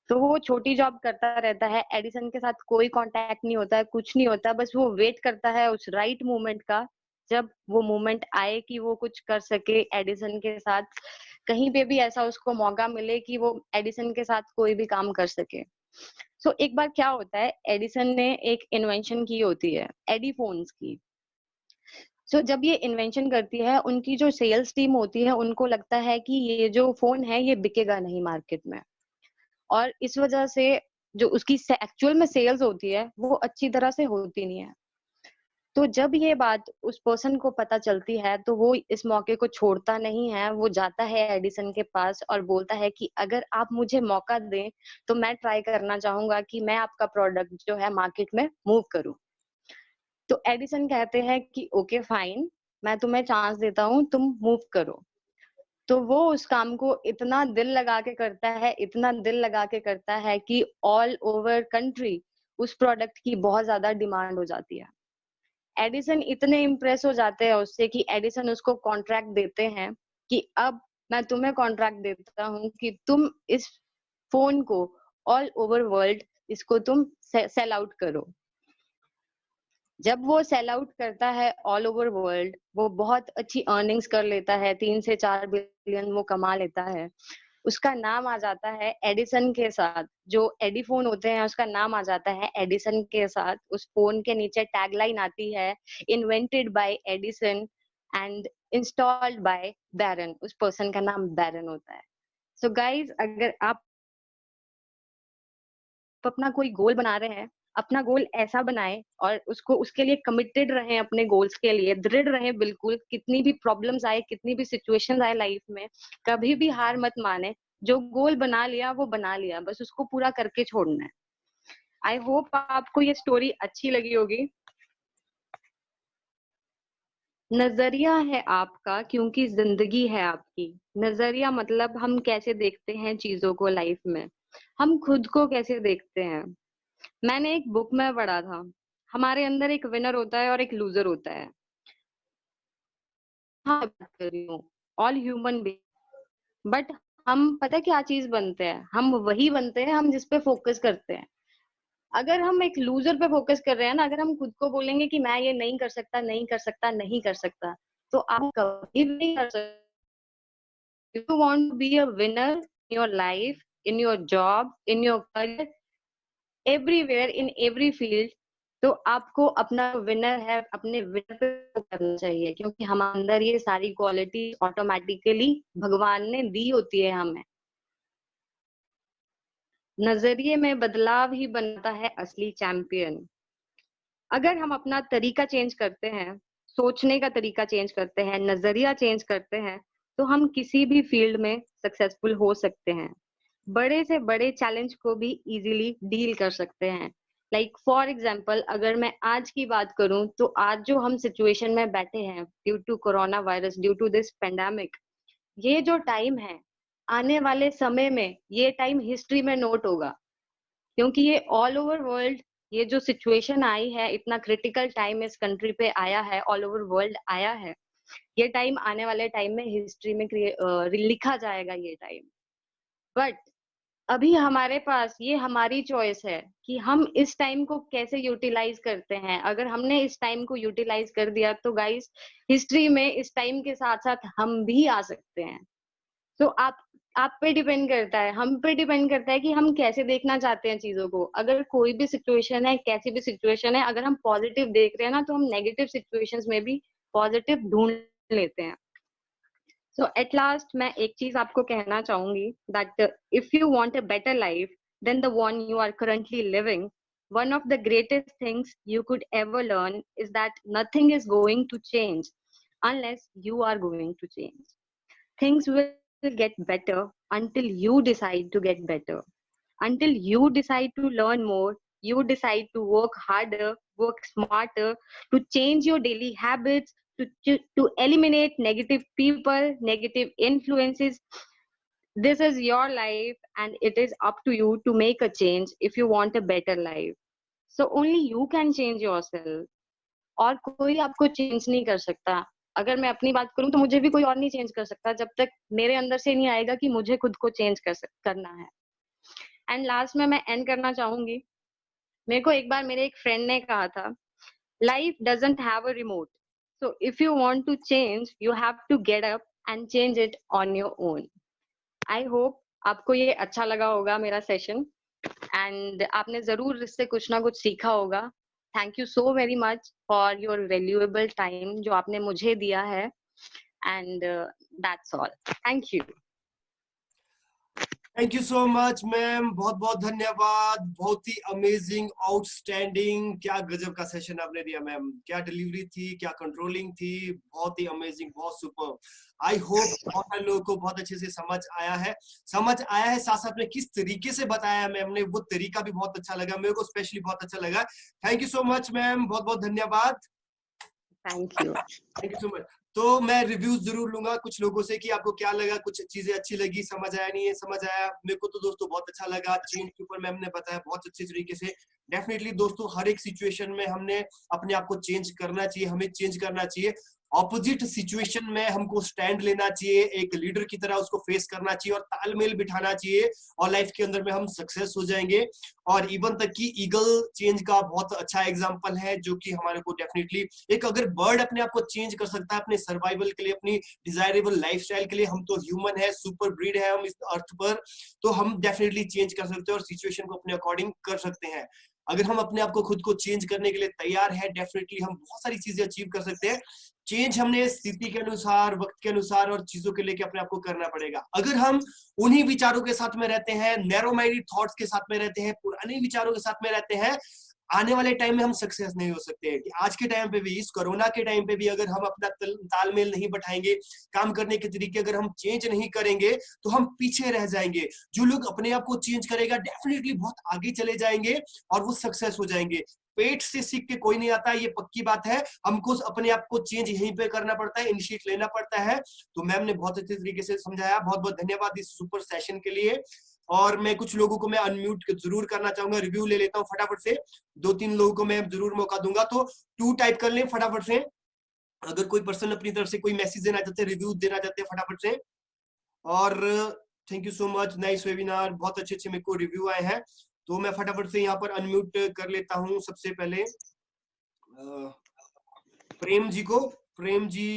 तो वो छोटी जॉब करता रहता है, एडिसन के साथ कोई कॉन्टैक्ट नहीं होता है, कुछ नहीं होता, बस वो वेट करता है उस राइट मोमेंट का, जब वो मोमेंट आए कि वो कुछ कर सके एडिसन के साथ, कहीं पे भी ऐसा उसको मौका मिले कि वो एडिसन के साथ कोई भी काम कर सके। सो एक बार क्या होता है, एडिसन ने एक इन्वेंशन की होती है, एडीफोन्स की। सो जब ये इन्वेंशन करती है, उनकी जो सेल्स टीम होती है, उनको लगता है कि ये जो फ़ोन है, ये बिकेगा नहीं मार्केट में। और इस वजह से जो उसकी एक्चुअल में सेल्स होती है वो अच्छी तरह से होती नहीं है। तो जब ये बात उस पर्सन को पता चलती है तो वो इस मौके को छोड़ता नहीं है, वो जाता है एडिसन के पास और बोलता है कि अगर आप मुझे मौका दें तो मैं ट्राई करना चाहूंगा कि मैं आपका प्रोडक्ट जो है मार्केट में मूव करूं। तो एडिसन कहते हैं कि ओके फाइन, मैं तुम्हें चांस देता हूँ, तुम मूव करो। तो वो उस काम को इतना दिल लगा के करता है, इतना दिल लगा के करता है कि ऑल ओवर कंट्री उस प्रोडक्ट की बहुत ज़्यादा डिमांड हो जाती है। एडिसन इतने इम्प्रेस हो जाते हैं उससे कि एडिसन उसको कॉन्ट्रैक्ट देते हैं कि अब मैं तुम्हें कॉन्ट्रैक्ट देता हूँ कि तुम इस फ़ोन को ऑल ओवर वर्ल्ड इसको तुम सेल आउट करो। जब वो सेल आउट करता है ऑल ओवर वर्ल्ड, वो बहुत अच्छी अर्निंग्स कर लेता है, 3 से 4 बिलियन वो कमा लेता है। उसका नाम आ जाता है एडिसन के साथ, जो एडीफोन होते हैं उसका नाम आ जाता है एडिसन के साथ। उस फ़ोन के नीचे टैगलाइन आती है, invented by Edison and installed by baron, उस पर्सन का नाम बैरन होता है। सो गाइज़, अगर आप अपना कोई गोल बना रहे हैं, अपना गोल ऐसा बनाएँ और उसको उसके लिए कमिटेड रहें, अपने गोल्स के लिए दृढ़ रहें बिल्कुल, कितनी भी प्रॉब्लम्स आए, कितनी भी सिचुएशंस आए लाइफ में, कभी भी हार मत मानें। जो गोल बना लिया वो बना लिया, बस उसको पूरा करके छोड़ना है। आई होप आपको ये स्टोरी अच्छी लगी होगी। नज़रिया है आपका क्योंकि ज़िंदगी है आपकी। नज़रिया मतलब हम कैसे देखते हैं चीज़ों को लाइफ में, हम खुद को कैसे देखते हैं। मैंने एक बुक में पढ़ा था, हमारे अंदर एक विनर होता है और एक लूज़र होता है। हाँ, बात कर रही हूँ, ऑल ह्यूमन बीइंग, बट हम पता है क्या चीज़ बनते हैं? हम वही बनते हैं हम जिस पे फ़ोकस करते हैं। अगर हम एक लूज़र पे फ़ोकस कर रहे हैं ना, अगर हम खुद को बोलेंगे कि मैं ये नहीं कर सकता, नहीं कर सकता, नहीं कर सकता, तो आप कभी भी नहीं कर सकते। If you want to be a winner in your life, in your job, in your career, everywhere in every field, तो आपको अपना विनर है, अपने विनर पे focus करना चाहिए, क्योंकि हमारे अंदर ये सारी क्वालिटी ऑटोमेटिकली भगवान ने दी होती है हमें। नजरिए में बदलाव ही बनता है असली चैंपियन। अगर हम अपना तरीका चेंज करते हैं, सोचने का तरीका चेंज करते हैं, नजरिया चेंज करते हैं, तो हम किसी भी फील्ड में सक्सेसफुल हो सकते हैं। बड़े से बड़े चैलेंज को भी इजीली डील कर सकते हैं। लाइक फॉर एग्जांपल, अगर मैं आज की बात करूं, तो आज जो हम सिचुएशन में बैठे हैं due to corona virus, due to this pandemic, ये जो टाइम है, आने वाले समय में ये टाइम हिस्ट्री में नोट होगा, क्योंकि ये ऑल ओवर वर्ल्ड, ये जो सिचुएशन आई है, इतना क्रिटिकल टाइम इस कंट्री पे आया है, ऑल ओवर वर्ल्ड आया है। ये टाइम आने वाले टाइम में हिस्ट्री में लिखा जाएगा ये टाइम। बट अभी हमारे पास ये हमारी चॉइस है कि हम इस टाइम को कैसे यूटिलाइज करते हैं। अगर हमने इस टाइम को यूटिलाइज कर दिया तो गाइस हिस्ट्री में इस टाइम के साथ साथ हम भी आ सकते हैं। तो आप पे डिपेंड करता है, हम पे डिपेंड करता है कि हम कैसे देखना चाहते हैं चीजों को। अगर कोई भी सिचुएशन है, कैसी भी सिचुएशन है, अगर हम पॉजिटिव देख रहे हैं ना, तो हम नेगेटिव सिचुएशंस में भी पॉजिटिव ढूंढ लेते हैं। सो एट लास्ट मैं एक चीज आपको कहना चाहूंगी that if you want a better life then the one you are currently living, one of the greatest things you could ever learn is that nothing is going to change unless you are going to change. Things will get better until you decide to get better. Until you decide to learn more, you decide to work harder, work smarter, to change your daily habits, to eliminate negative people, negative influences. This is your life, and it is up to you to make a change if you want a better life. So only you can change yourself. और कोई आपको change नहीं कर सकता। अगर मैं अपनी बात करूं तो मुझे भी कोई और नहीं चेंज कर सकता जब तक मेरे अंदर से नहीं आएगा कि मुझे खुद को चेंज करना है। एंड लास्ट में मैं एंड करना चाहूंगी, मेरे को एक बार मेरे एक फ्रेंड ने कहा था, life doesn't have a remote, so if you want to change you have to get up and change it on your own. I hope आपको ये अच्छा लगा होगा मेरा सेशन, एंड आपने जरूर इससे कुछ ना कुछ सीखा होगा। Thank you so very much for your valuable time जो आपने मुझे दिया है, and that's all. Thank you. Thank you so much ma'am, बहुत बहुत धन्यवाद। बहुत ही अमेजिंग, आउटस्टैंडिंग, क्या गजब का सेशन आपने दिया मैम। क्या डिलीवरी थी, क्या कंट्रोलिंग थी, बहुत ही अमेजिंग, बहुत सुपर। आई होप बहुत सारे लोगों को बहुत अच्छे से समझ आया है। साथ साथ में किस तरीके से बताया मैम ने, वो तरीका भी बहुत अच्छा लगा मेरे को, स्पेशली बहुत अच्छा लगा। Thank you so much ma'am, बहुत बहुत धन्यवाद। Thank you so much. तो मैं रिव्यूज जरूर लूंगा कुछ लोगों से कि आपको क्या लगा, कुछ चीजें अच्छी लगी, समझ आया, नहीं है समझ आया। मेरे को तो दोस्तों बहुत अच्छा लगा, चेंज के ऊपर मैम ने बताया बहुत अच्छे तरीके से। डेफिनेटली दोस्तों, हर एक सिचुएशन में हमने अपने आप को चेंज करना चाहिए, हमें चेंज करना चाहिए। ऑपोजिट सिचुएशन में हमको स्टैंड लेना चाहिए, एक लीडर की तरह उसको फेस करना चाहिए और तालमेल बिठाना चाहिए, और लाइफ के अंदर में हम सक्सेस हो जाएंगे। और इवन तक कि ईगल चेंज का बहुत अच्छा एग्जांपल है, जो कि हमारे को डेफिनेटली, एक अगर बर्ड अपने आप को चेंज कर सकता है अपने सर्वाइवल के लिए, अपनी डिजायरेबल लाइफस्टाइल के लिए, हम तो ह्यूमन है, सुपर ब्रीड है हम इस अर्थ पर, तो हम डेफिनेटली चेंज कर सकते हैं और सिचुएशन को अपने अकॉर्डिंग कर सकते हैं। अगर हम अपने आप को खुद को चेंज करने के लिए तैयार है, डेफिनेटली हम बहुत सारी चीजें अचीव कर सकते हैं। चेंज हमने स्थिति के अनुसार, वक्त के अनुसार और चीजों के लेके अपने आप को करना पड़ेगा। अगर हम उन्हीं विचारों के साथ में रहते हैं, नैरो माइंडेड थॉट्स के साथ में रहते हैं, पुराने विचारों के साथ में रहते हैं, आने वाले टाइम में हम सक्सेस नहीं हो सकते हैं। कि आज के टाइम पे भी, इस कोरोना के टाइम पे भी, अगर हम अपना तालमेल नहीं बैठाएंगे, काम करने के तरीके अगर हम चेंज नहीं करेंगे, तो हम पीछे रह जाएंगे। जो लोग अपने आप को चेंज करेगा डेफिनेटली बहुत आगे चले जाएंगे और वो सक्सेस हो जाएंगे। पेट से सीख के कोई नहीं आता, ये पक्की बात है। हमको अपने आप को चेंज यहीं पे करना पड़ता है, इनिशिएट लेना पड़ता है। तो मैम ने बहुत अच्छे तरीके से समझाया, बहुत बहुत धन्यवाद इस सुपर सेशन के लिए। और मैं कुछ लोगों को मैं अनम्यूट जरूर करना चाहूंगा, रिव्यू ले लेता हूँ फटाफट से। 2-3 लोगों को मैं जरूर मौका दूंगा, तो 2 टाइप कर लें फटाफट से। अगर कोई पर्सन अपनी तरफ से कोई मैसेज देना चाहते हैं, रिव्यू देना चाहते हैं, फटाफट से। और thank you so much, nice webinar, बहुत अच्छे अच्छे मेरे को रिव्यू आए हैं। तो मैं फटाफट से यहाँ पर अनम्यूट कर लेता हूँ। सबसे पहले प्रेम जी को, प्रेम जी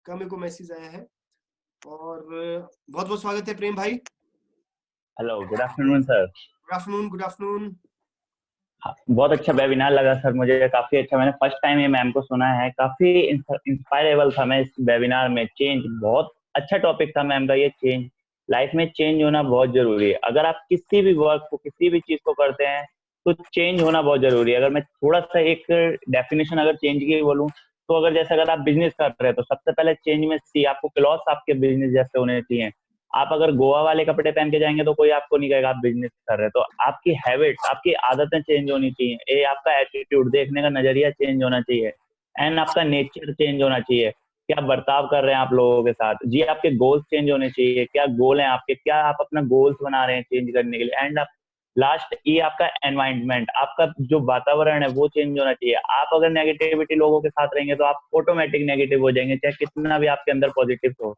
का मेरे को मैसेज आया है, और बहुत बहुत स्वागत है प्रेम भाई। Hello, good afternoon sir. Good afternoon, good afternoon. बहुत अच्छा वेबिनार लगा सर मुझे, काफी अच्छा। मैंने फर्स्ट टाइम ये मैम को सुना है, काफी इंस्पायरेबल था मैं इस वेबिनार में। चेंज बहुत अच्छा टॉपिक था मैम का ये। चेंज, लाइफ में चेंज होना बहुत जरूरी है। अगर आप किसी भी वर्क को, किसी भी चीज को करते हैं, तो चेंज होना बहुत जरूरी है। अगर मैं थोड़ा सा एक डेफिनेशन अगर चेंज की बोलूं, तो अगर जैसे अगर आप बिजनेस कर रहे हैं, तो सबसे पहले चेंज में सी, आपको क्लॉथ्स आपके बिजनेस जैसे होने चाहिए। आप अगर गोवा वाले कपड़े पहन के जाएंगे तो कोई आपको नहीं कहेगा आप बिजनेस कर रहे हैं। तो आपकी हैबिट्स, आपकी आदतें चेंज होनी चाहिए, ये आपका एटीट्यूड, देखने का नजरिया चेंज होना चाहिए, एंड आपका नेचर चेंज होना चाहिए। क्या बर्ताव कर रहे हैं आप लोगों के साथ जी, आपके गोल्स चेंज होने चाहिए। क्या गोल हैं आपके, क्या आप अपना गोल्स बना रहे हैं चेंज करने के लिए, एंड आप लास्ट ये आपका एनवायरनमेंट, आपका जो वातावरण है वो चेंज होना चाहिए। आप अगर नेगेटिविटी लोगों के साथ रहेंगे तो आप ऑटोमेटिक नेगेटिव हो जाएंगे, चाहे कितना भी आपके अंदर पॉजिटिव हो।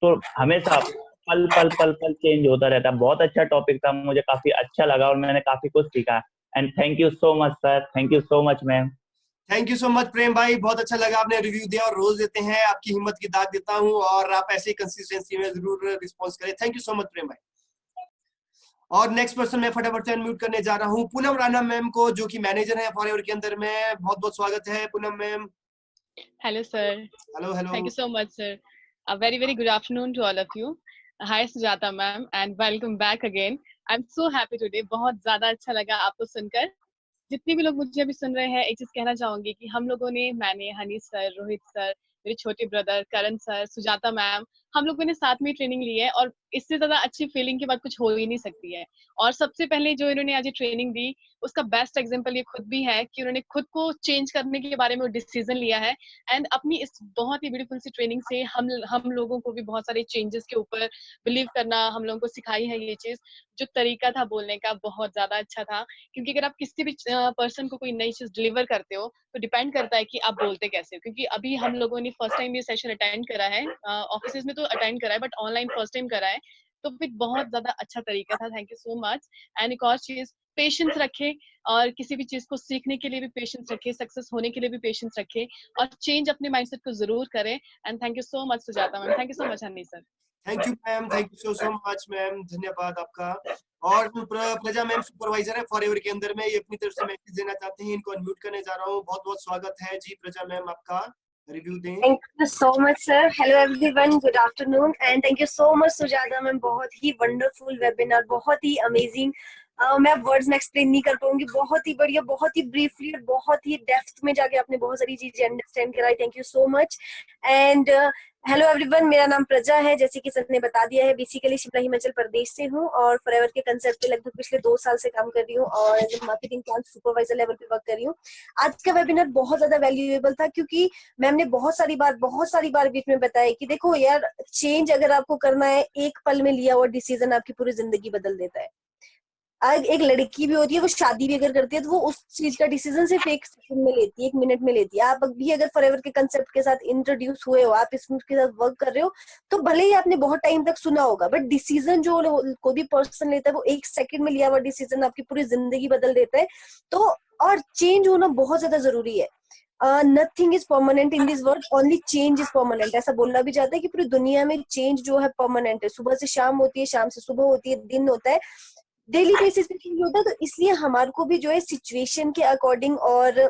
तो हमेशा पल पल पल पल चेंज होता रहता है। बहुत अच्छा टॉपिक था, मुझे काफी अच्छा लगा और मैंने काफी कुछ सीखा। And thank you so much sir, thank you so much ma'am. Thank you so much Prem भाई, बहुत अच्छा लगा आपने रिव्यू दिया और रोज देते हैं, आपकी हिम्मत की दाद देता हूँ और आप ऐसे ही कंसिस्टेंसी में जरूर रिस्पॉन्स करें। Thank you so much Prem भाई। और नेक्स्ट पर्सन मैं फटाफट से अनम्यूट करने जा रहा हूँ पूनम राणा मैम को, जो कि मैनेजर है फॉरएवर के अंदर में। बहुत बहुत स्वागत है Poonam ma'am. Hello, sir. Hello hello. Thank you so much, sir. A very, very good afternoon to all of you. Hi, Sujata ma'am, and welcome back again. I'm so happy today. बहुत ज़्यादा अच्छा लगा आपको सुनकर। जितने भी लोग मुझे अभी सुन रहे हैं, एक चीज कहना चाहूंगी कि हम लोगों ने, मैंने, हनी सर, रोहित सर, मेरे छोटे ब्रदर करण सर, सुजाता मैम, हम लोगों ने साथ में ट्रेनिंग ली है और इससे ज्यादा अच्छी फीलिंग की बात कुछ हो ही नहीं सकती है। और सबसे पहले जो इन्होंने आज ट्रेनिंग दी, उसका बेस्ट एग्जांपल ये खुद भी है कि उन्होंने खुद को चेंज करने के बारे में डिसीजन लिया है। एंड अपनी इस बहुत ही ब्यूटीफुल सी ट्रेनिंग से हम लोगों को भी बहुत सारे चेंजेस के ऊपर बिलीव करना हम लोगों को सिखाई है। ये चीज जो तरीका था बोलने का बहुत ज्यादा अच्छा था, क्योंकि अगर आप किसी भी पर्सन को कोई नई चीज डिलीवर करते हो तो डिपेंड करता है कि आप बोलते कैसे हो। क्योंकि अभी हम लोगों ने फर्स्ट टाइम ये सेशन अटेंड करा है, ऑफिस में तो अटेंड करा है बट ऑनलाइन फर्स्ट टाइम करा है, तो फिर बहुत ज्यादा अच्छा तरीका था। Thank you so much. And एक और चीज, पेशेंस रखे और किसी भी चीज को सीखने के लिए भी पेशेंस रखे, सक्सेस होने के लिए भी पेशेंस रखे और चेंज अपने माइंडसेट को जरूर करें। And thank you so much Sujata ma'am, thank you so much Honey sir. Thank you ma'am, thank you so much ma'am, धन्यवाद आपका। और प्रजा मैम सुपरवाइजर है फॉरएवर के अंदर में, ये अपनी तरफ से मैसेज देना चाहते हैं, इनको अनम्यूट करने जा रहा हूँ। बहुत बहुत स्वागत है जी। प्रजा मैम आपका रिव्यू दें। Thank you so much, sir. Hello everyone. Good afternoon, and thank you so much, Sujata ma'am. बहुत ही वंडरफुल वेबिनार, बहुत ही अमेजिंग। मैं वर्ड्स में एक्सप्लेन नहीं कर पाऊंगी। बहुत ही बढ़िया, बहुत ही ब्रीफली और बहुत ही डेप्थ में जाके आपने बहुत सारी चीजें अंडरस्टैंड कराई। Thank you so much. And hello everyone, मेरा नाम प्रजा है, जैसे कि सर ने बता दिया है। बेसिकली शिमला हिमाचल प्रदेश से हूँ और फॉरएवर के कंसेप्ट पे लगभग पिछले 2 साल से काम कर रही हूँ और as marketing plan supervisor level पे वर्क कर रही हूँ। आज का वेबिनार बहुत ज्यादा वैल्यूएबल था, क्योंकि मैम ने बहुत सारी बार बीच में बताया कि देखो यार, चेंज अगर आपको करना है, एक पल में लिया हुआ डिसीजन आपकी पूरी जिंदगी बदल देता है। एक लड़की भी होती है, वो शादी भी अगर करती है तो वो उस चीज का डिसीजन सिर्फ एक सेकंड में लेती है, 1 मिनट में लेती है। आप भी अगर फॉरएवर के कंसेप्ट के साथ इंट्रोड्यूस हुए हो, आप इसके साथ वर्क कर रहे हो, तो भले ही आपने बहुत टाइम तक सुना होगा, बट डिसीजन जो कोई भी पर्सन लेता है, वो 1 सेकंड में लिया हुआ डिसीजन आपकी पूरी जिंदगी बदल देता है। तो और चेंज होना बहुत ज्यादा जरूरी है। Nothing is permanent in this world, only change is permanent. ऐसा बोलना भी जाता है कि पूरी दुनिया में चेंज जो है परमानेंट है। सुबह से शाम होती है, शाम से सुबह होती है, दिन होता है, डेली बेसिस पे चेंज होता है। तो इसलिए हमारे को भी जो है सिचुएशन के अकॉर्डिंग और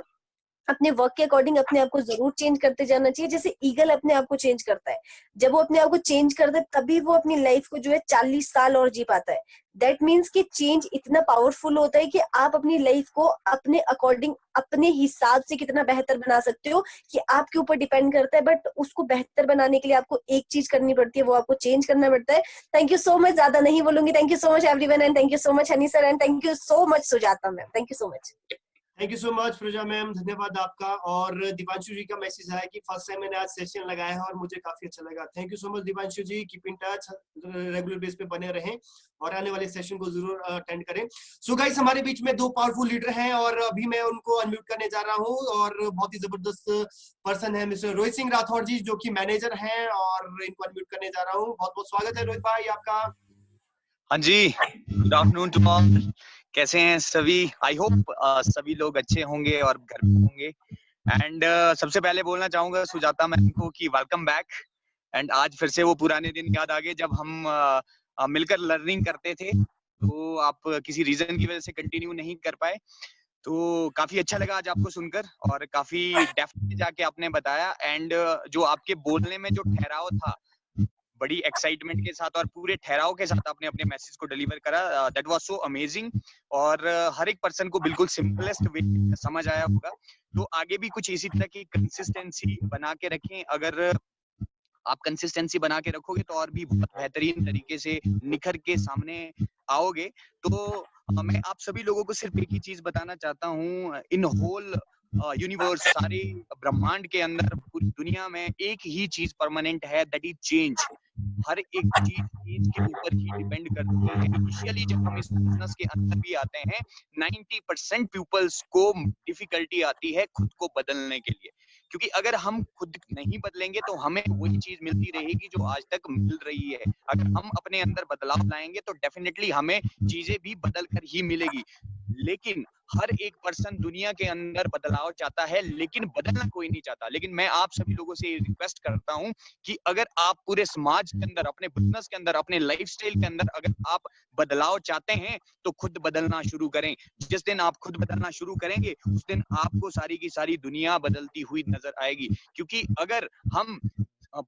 अपने वर्क के अकॉर्डिंग अपने आप को जरूर चेंज करते जाना चाहिए। जैसे ईगल अपने आप को चेंज करता है, जब वो अपने आप को चेंज करता है तभी वो अपनी लाइफ को जो है 40 साल और जी पाता है। दैट मीन्स कि चेंज इतना पावरफुल होता है कि आप अपनी लाइफ को अपने अकॉर्डिंग, अपने हिसाब से कितना बेहतर बना सकते हो, कि आपके ऊपर डिपेंड करता है। बट उसको बेहतर बनाने के लिए आपको एक चीज करनी पड़ती है, वो आपको चेंज करना पड़ता है। थैंक यू सो मच, ज्यादा नहीं बोलूंगी। Thank you so much everyone, and thank you so much Honey sir, and thank you so much Sujata ma'am. Thank you so much. Thank you so much प्रजा मैम, धन्यवाद आपका। और दीपांशु जी का मैसेज है कि फर्स्ट टाइम मैंने आज सेशन लगाया है और मुझे काफी अच्छा लगा। Thank you so much Deepanshu ji, keep in touch, regular base पे बने रहें और आने वाले सेशन को जरूर अटेंड करें। सो गाइस, हमारे बीच में 2 पावरफुल लीडर हैं और अभी मैं उनको अनम्यूट करने जा रहा हूँ। और बहुत ही जबरदस्त पर्सन है मिस्टर रोहित सिंह राठौर जी, जो कि मैनेजर हैं, और इनको अनम्यूट करने जा रहा हूँ। बहुत बहुत स्वागत है रोहित भाई आपका। हाँ जी, गुड आफ्टरनून टू ऑल। कैसे हैं सभी? आई होप सभी लोग अच्छे होंगे और घर पे होंगे। एंड सबसे पहले बोलना चाहूंगा सुजाता मैम को कि वेलकम बैक। एंड आज फिर से वो पुराने दिन याद आ गए जब हम मिलकर लर्निंग करते थे, तो आप किसी रीजन की वजह से कंटिन्यू नहीं कर पाए। तो काफी अच्छा लगा आज आपको सुनकर और काफी डेप्थ में जाके आपने बताया। एंड जो आपके बोलने में जो ठहराव था, बड़ी एक्साइटमेंट के साथ और पूरे ठहराव के साथ आपने अपने मैसेज को डिलीवर करा, दैट वाज सो अमेजिंग। और हर एक पर्सन को बिल्कुल सिंपलेस्ट वे समझ आया होगा। तो आगे भी कुछ इसी तरह की कंसिस्टेंसी बना के रखें। अगर आप कंसिस्टेंसी बना के रखोगे तो और भी बहुत बेहतरीन तरीके से निखर के सामने आओगे। तो मैं आप सभी लोगों को सिर्फ एक ही चीज बताना चाहता हूँ, इन होल यूनिवर्स, सारे ब्रह्मांड के अंदर, पूरी दुनिया में एक ही चीज परमानेंट है, दैट इज चेंज। हर एक चीज एज के ऊपर ही डिपेंड करती है। इनिशियली जब हम इस बिजनेस के अंदर भी आते हैं 90% पीपल्स को डिफिकल्टी आती है खुद को बदलने के लिए, क्योंकि अगर हम खुद नहीं बदलेंगे तो हमें वही चीज मिलती रहेगी जो आज तक मिल रही है। अगर हम अपने अंदर बदलाव लाएंगे तो डेफिनेटली हमें चीजें भी बदल कर ही मिलेगी। लेकिन हर एक पर्सन दुनिया के अंदर बदलाव चाहता है लेकिन बदलना कोई नहीं चाहता। लेकिन मैं आप सभी लोगों से रिक्वेस्ट करता हूं कि अगर आप पूरे समाज के अंदर, अपने बिजनेस के अंदर, अपने लाइफस्टाइल के अंदर अगर आप बदलाव चाहते हैं तो खुद बदलना शुरू करें। जिस दिन आप खुद बदलना शुरू करेंगे उस दिन आपको सारी की सारी दुनिया बदलती हुई नजर आएगी। क्योंकि अगर हम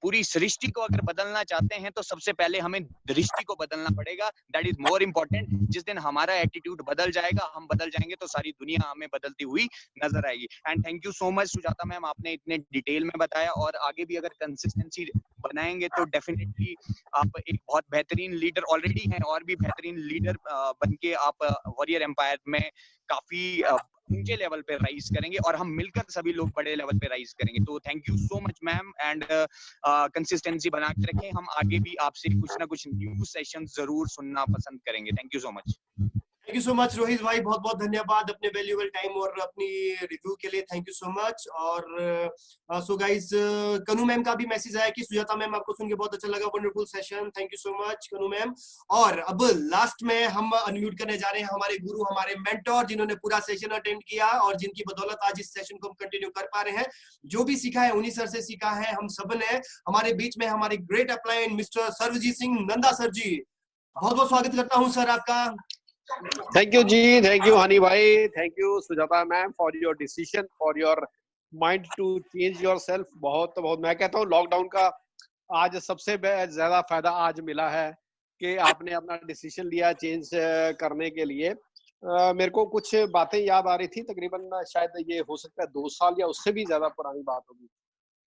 पूरी सृष्टि को अगर बदलना चाहते हैं तो सबसे पहले हमें दृष्टि को बदलना पड़ेगा। That is more important. जिस दिन हमारा एटीट्यूड बदल जाएगा, हम बदल जाएंगे, तो सारी दुनिया हमें बदलती हुई नजर आएगी। And thank you so much Sujata ma'am, आपने इतने डिटेल में बताया, और आगे भी अगर कंसिस्टेंसी बनाएंगे तो डेफिनेटली आप एक बहुत बेहतरीन लीडर ऑलरेडी हैं, और भी बेहतरीन लीडर बन के आप वॉरियर एम्पायर में काफी ऊंचे लेवल पे राइज करेंगे, और हम मिलकर सभी लोग बड़े लेवल पे राइज करेंगे। तो thank you so much ma'am, and consistency बना के रखें। हम आगे भी आपसे कुछ ना कुछ न्यू सेशन जरूर सुनना पसंद करेंगे। Thank you so much. Thank you so much Rohit भाई, बहुत बहुत धन्यवाद अपने वैल्यूएबल टाइम और अपनी रिव्यू के लिए। Thank you so much. और सो गाइस, कनू मैम का भी मैसेज आया कि सुजाता मैम आपको सुन के बहुत अच्छा लगा, wonderful session. Thank you so much कनू मैम। और अब लास्ट में हम अनम्यूट करने जा रहे हैं हमारे गुरु, हमारे मेंटोर, जिन्होंने पूरा सेशन अटेंड किया और जिनकी बदौलत आज इस सेशन को हम कंटिन्यू कर पा रहे हैं। जो भी सीखा है उन्हीं सर से सीखा है हम सब ने। हमारे बीच में हमारे great upline mister Sarvjeet Singh Nanda sir ji, बहुत बहुत स्वागत करता हूँ सर आपका। थैंक यू जी, थैंक यू हनी भाई, thank you Sujata ma'am for your decision, for your mind to change yourself. बहुत बहुत मैं कहता हूँ लॉकडाउन का आज सबसे ज्यादा फायदा आज मिला है कि आपने अपना डिसीजन लिया चेंज करने के लिए। मेरे को कुछ बातें याद आ रही थी, तकरीबन शायद ये हो सकता है 2 साल या उससे भी ज्यादा पुरानी बात होगी,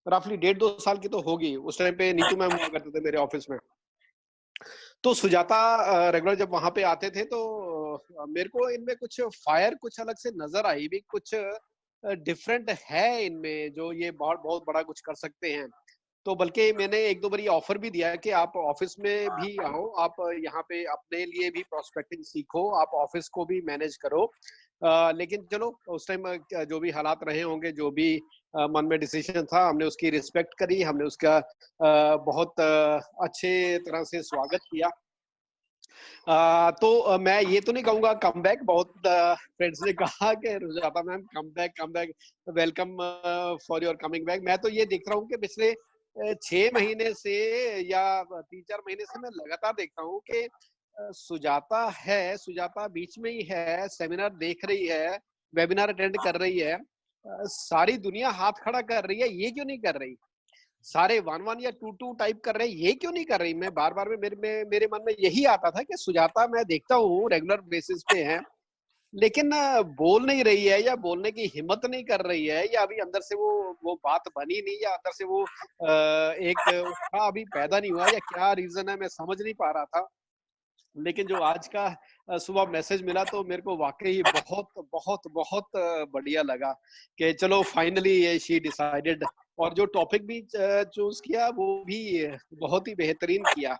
रफली 1.5-2 साल की तो होगी। उस टाइम पे नीतू मैम हुआ करते थे मेरे ऑफिस में। तो सुजाता रेगुलर जब वहां पे आते थे तो मेरे को इनमें कुछ फायर कुछ अलग से नजर आई, भी कुछ डिफरेंट है इनमें, जो ये बहुत बहुत बड़ा कुछ कर सकते हैं। तो बल्कि मैंने 1-2 बार ऑफर भी दिया है कि आप ऑफिस में भी आओ, आप यहाँ पे अपने लिए भी प्रोस्पेक्टिंग सीखो, आप ऑफिस को भी मैनेज करो। लेकिन चलो उस टाइम जो भी हालात रहे होंगे, जो भी मन में डिसीजन था, हमने उसकी रिस्पेक्ट करी, हमने उसका बहुत अच्छे तरह से स्वागत किया। तो मैं ये तो नहीं कहूंगा कम बैक, बहुत फ्रेंड्स ने कहा कि Rujata ma'am come back, welcome for your coming back. मैं तो ये देख रहा हूँ कि पिछले 6 महीने से या 3-4 महीने से मैं लगातार देखता हूँ कि सुजाता बीच में ही है, सेमिनार देख रही है, वेबिनार अटेंड कर रही है, सारी दुनिया हाथ खड़ा कर रही है, ये क्यों नहीं कर रही? सारे 1-1 या 2-2 टाइप कर रहे हैं, ये क्यों नहीं कर रही? मैं बार बार में मेरे मन में यही आता था कि सुजाता मैं देखता हूँ रेगुलर बेसिस पे है, लेकिन बोल नहीं रही है, या बोलने की हिम्मत नहीं कर रही है, या अभी अंदर से वो बात बनी नहीं, या अंदर से वो एक उत्साह अभी पैदा नहीं हुआ, या क्या रीजन है मैं समझ नहीं पा रहा था। लेकिन जो आज का सुबह मैसेज मिला तो मेरे को वाकई बहुत बहुत बहुत बढ़िया लगा कि चलो फाइनली शी डिसाइडेड, और जो टॉपिक भी चूज किया वो भी बहुत ही बेहतरीन किया।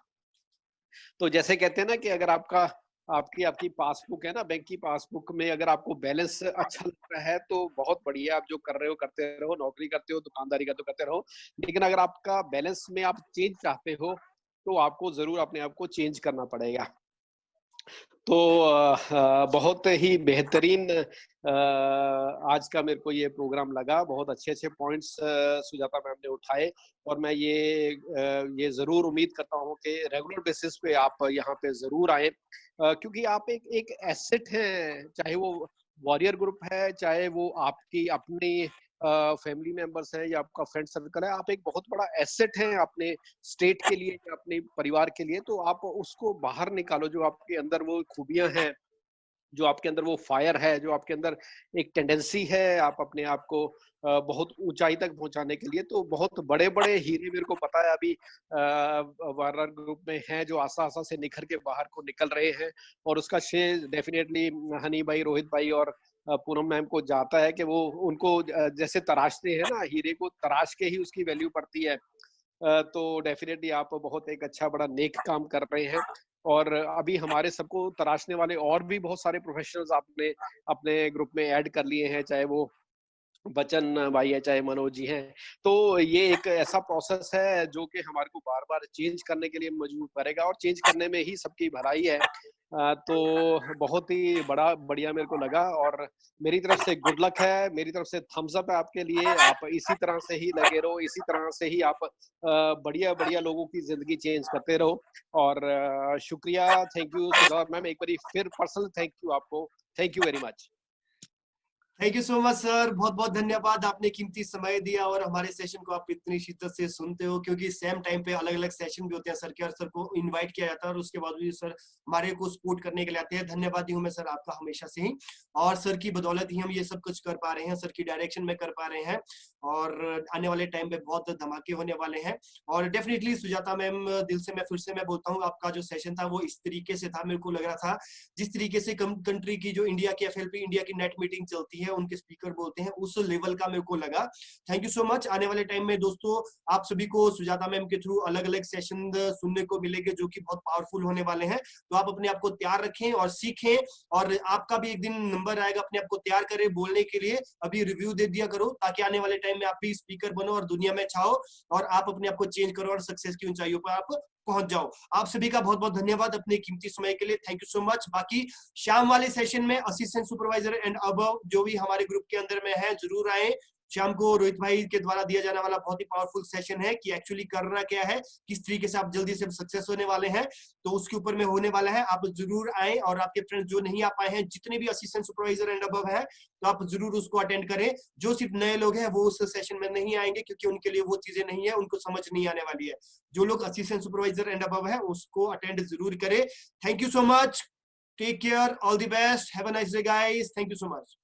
तो जैसे कहते हैं ना कि अगर आपकी पासबुक है ना, बैंक की पासबुक में अगर आपको बैलेंस अच्छा लग रहा है तो बहुत बढ़िया, आप जो कर रहे हो करते रहो, नौकरी करते हो, दुकानदारी करते हो करते रहो। लेकिन अगर आपका बैलेंस में आप चेंज चाहते हो तो आपको जरूर अपने आप को चेंज करना पड़ेगा। तो बहुत ही बेहतरीन आज का मेरे को ये प्रोग्राम लगा, बहुत अच्छे अच्छे पॉइंट्स सुजाता मैम ने उठाए, और मैं ये जरूर उम्मीद करता हूँ कि रेगुलर बेसिस पे आप यहाँ पे जरूर आए, क्योंकि आप एक एसेट हैं, चाहे वो वॉरियर ग्रुप है, चाहे वो आपकी अपनी फैमिली मेंबर्स हैं या आपका फ्रेंड सर्कल है, आप एक बहुत बड़ा एसेट हैं अपने स्टेट के लिए या अपने परिवार के लिए। तो आप उसको बाहर निकालो, जो आपके अंदर वो खूबियां हैं, जो आपके अंदर वो फायर है, जो आपके अंदर एक टेंडेंसी है आप अपने आप को बहुत ऊंचाई तक पहुंचाने के लिए। तो बहुत बड़े बड़े हीरे मेरे को पता है अभी वारर ग्रुप में हैं जो आस्ता आस्ता से निखर के बाहर को निकल रहे हैं, और उसका श्रेय डेफिनेटली हनी भाई, रोहित भाई और पूनम मैम को जाता है कि वो उनको जैसे तराशते हैं ना, हीरे को तराश के ही उसकी वैल्यू पड़ती है। तो डेफिनेटली आप बहुत एक अच्छा बड़ा नेक काम कर रहे हैं। और अभी हमारे सबको तराशने वाले और भी बहुत सारे प्रोफेशनल्स आपने अपने ग्रुप में ऐड कर लिए हैं, चाहे वो बच्चन भाई है, चाहे मनोज जी हैं। तो ये एक ऐसा प्रोसेस है जो कि हमारे को बार बार चेंज करने के लिए मजबूर करेगा, और चेंज करने में ही सबकी भलाई है। तो बहुत ही बढ़िया मेरे को लगा, और मेरी तरफ से गुड लक है, मेरी तरफ से थम्स अप है आपके लिए। आप इसी तरह से ही लगे रहो, इसी तरह से ही आप बढ़िया बढ़िया लोगों की जिंदगी चेंज करते रहो। और शुक्रिया, थैंक यू सुधा मैम, एक बार फिर पर्सनल थैंक यू आपको, thank you very much. Thank you so much sir, बहुत बहुत धन्यवाद, आपने कीमती समय दिया और हमारे सेशन को आप इतनी शिद्दत से सुनते हो, क्योंकि सेम टाइम पे अलग अलग सेशन भी होते हैं सर के, और सर को इनवाइट किया जाता है और उसके बाद भी सर हमारे को सपोर्ट करने के लिए आते हैं। धन्यवादी हूँ मैं सर आपका हमेशा से ही, और सर की बदौलत ही हम ये सब कुछ कर पा रहे हैं, सर की डायरेक्शन में कर पा रहे हैं, और आने वाले टाइम पे बहुत धमाके होने वाले हैं। और डेफिनेटली सुजाता मैम, दिल से मैं फिर से मैं बोलता हूँ, आपका जो सेशन था वो इस तरीके से था, मेरे को लग रहा था जिस तरीके से कंट्री की जो इंडिया की FLP इंडिया की नेट मीटिंग चलती है, उनके स्पीकर बोलते हैं, उस लेवल का मेरे को लगा। Thank you so much. आने वाले टाइम में दोस्तों आप सभी को सुजाता मैम के थ्रू अलग अलग सेशन सुनने को मिलेंगे जो कि बहुत पावरफुल होने वाले हैं। तो आप अपने आप को तैयार रखें और सीखें, और आपका भी एक दिन नंबर आएगा, अपने आप को तैयार करें बोलने के लिए। अभी रिव्यू दे दिया करो ताकि आने वाले टाइम में आप भी स्पीकर बनो और दुनिया में छाओ, और आप अपने आप को चेंज करो और सक्सेस की ऊंचाइयों पर आप पहुंच जाओ। आप सभी का बहुत बहुत धन्यवाद अपने कीमती समय के लिए, थैंक यू सो मच। बाकी शाम वाले सेशन में असिस्टेंट सुपरवाइजर एंड अबव जो भी हमारे ग्रुप के अंदर में है, जरूर आए। शाम को रोहित भाई के द्वारा दिया जाने वाला बहुत ही पावरफुल सेशन है कि एक्चुअली करना क्या है, किस तरीके से आप जल्दी से सक्सेस होने वाले हैं, तो उसके ऊपर में होने वाला है। आप जरूर आए, और आपके फ्रेंड्स जो नहीं आ पाए हैं, जितने भी असिस्टेंट सुपरवाइजर एंड अबव है, तो आप जरूर उसको अटेंड करें। जो सिर्फ नए लोग हैं वो उस सेशन में नहीं आएंगे, क्योंकि उनके लिए वो चीजें नहीं है, उनको समझ नहीं आने वाली है। जो लोग असिस्टेंट सुपरवाइजर एंड अबव है उसको अटेंड जरूर करें। Thank you so much, take care, all the best, have a nice day guys, thank you so much.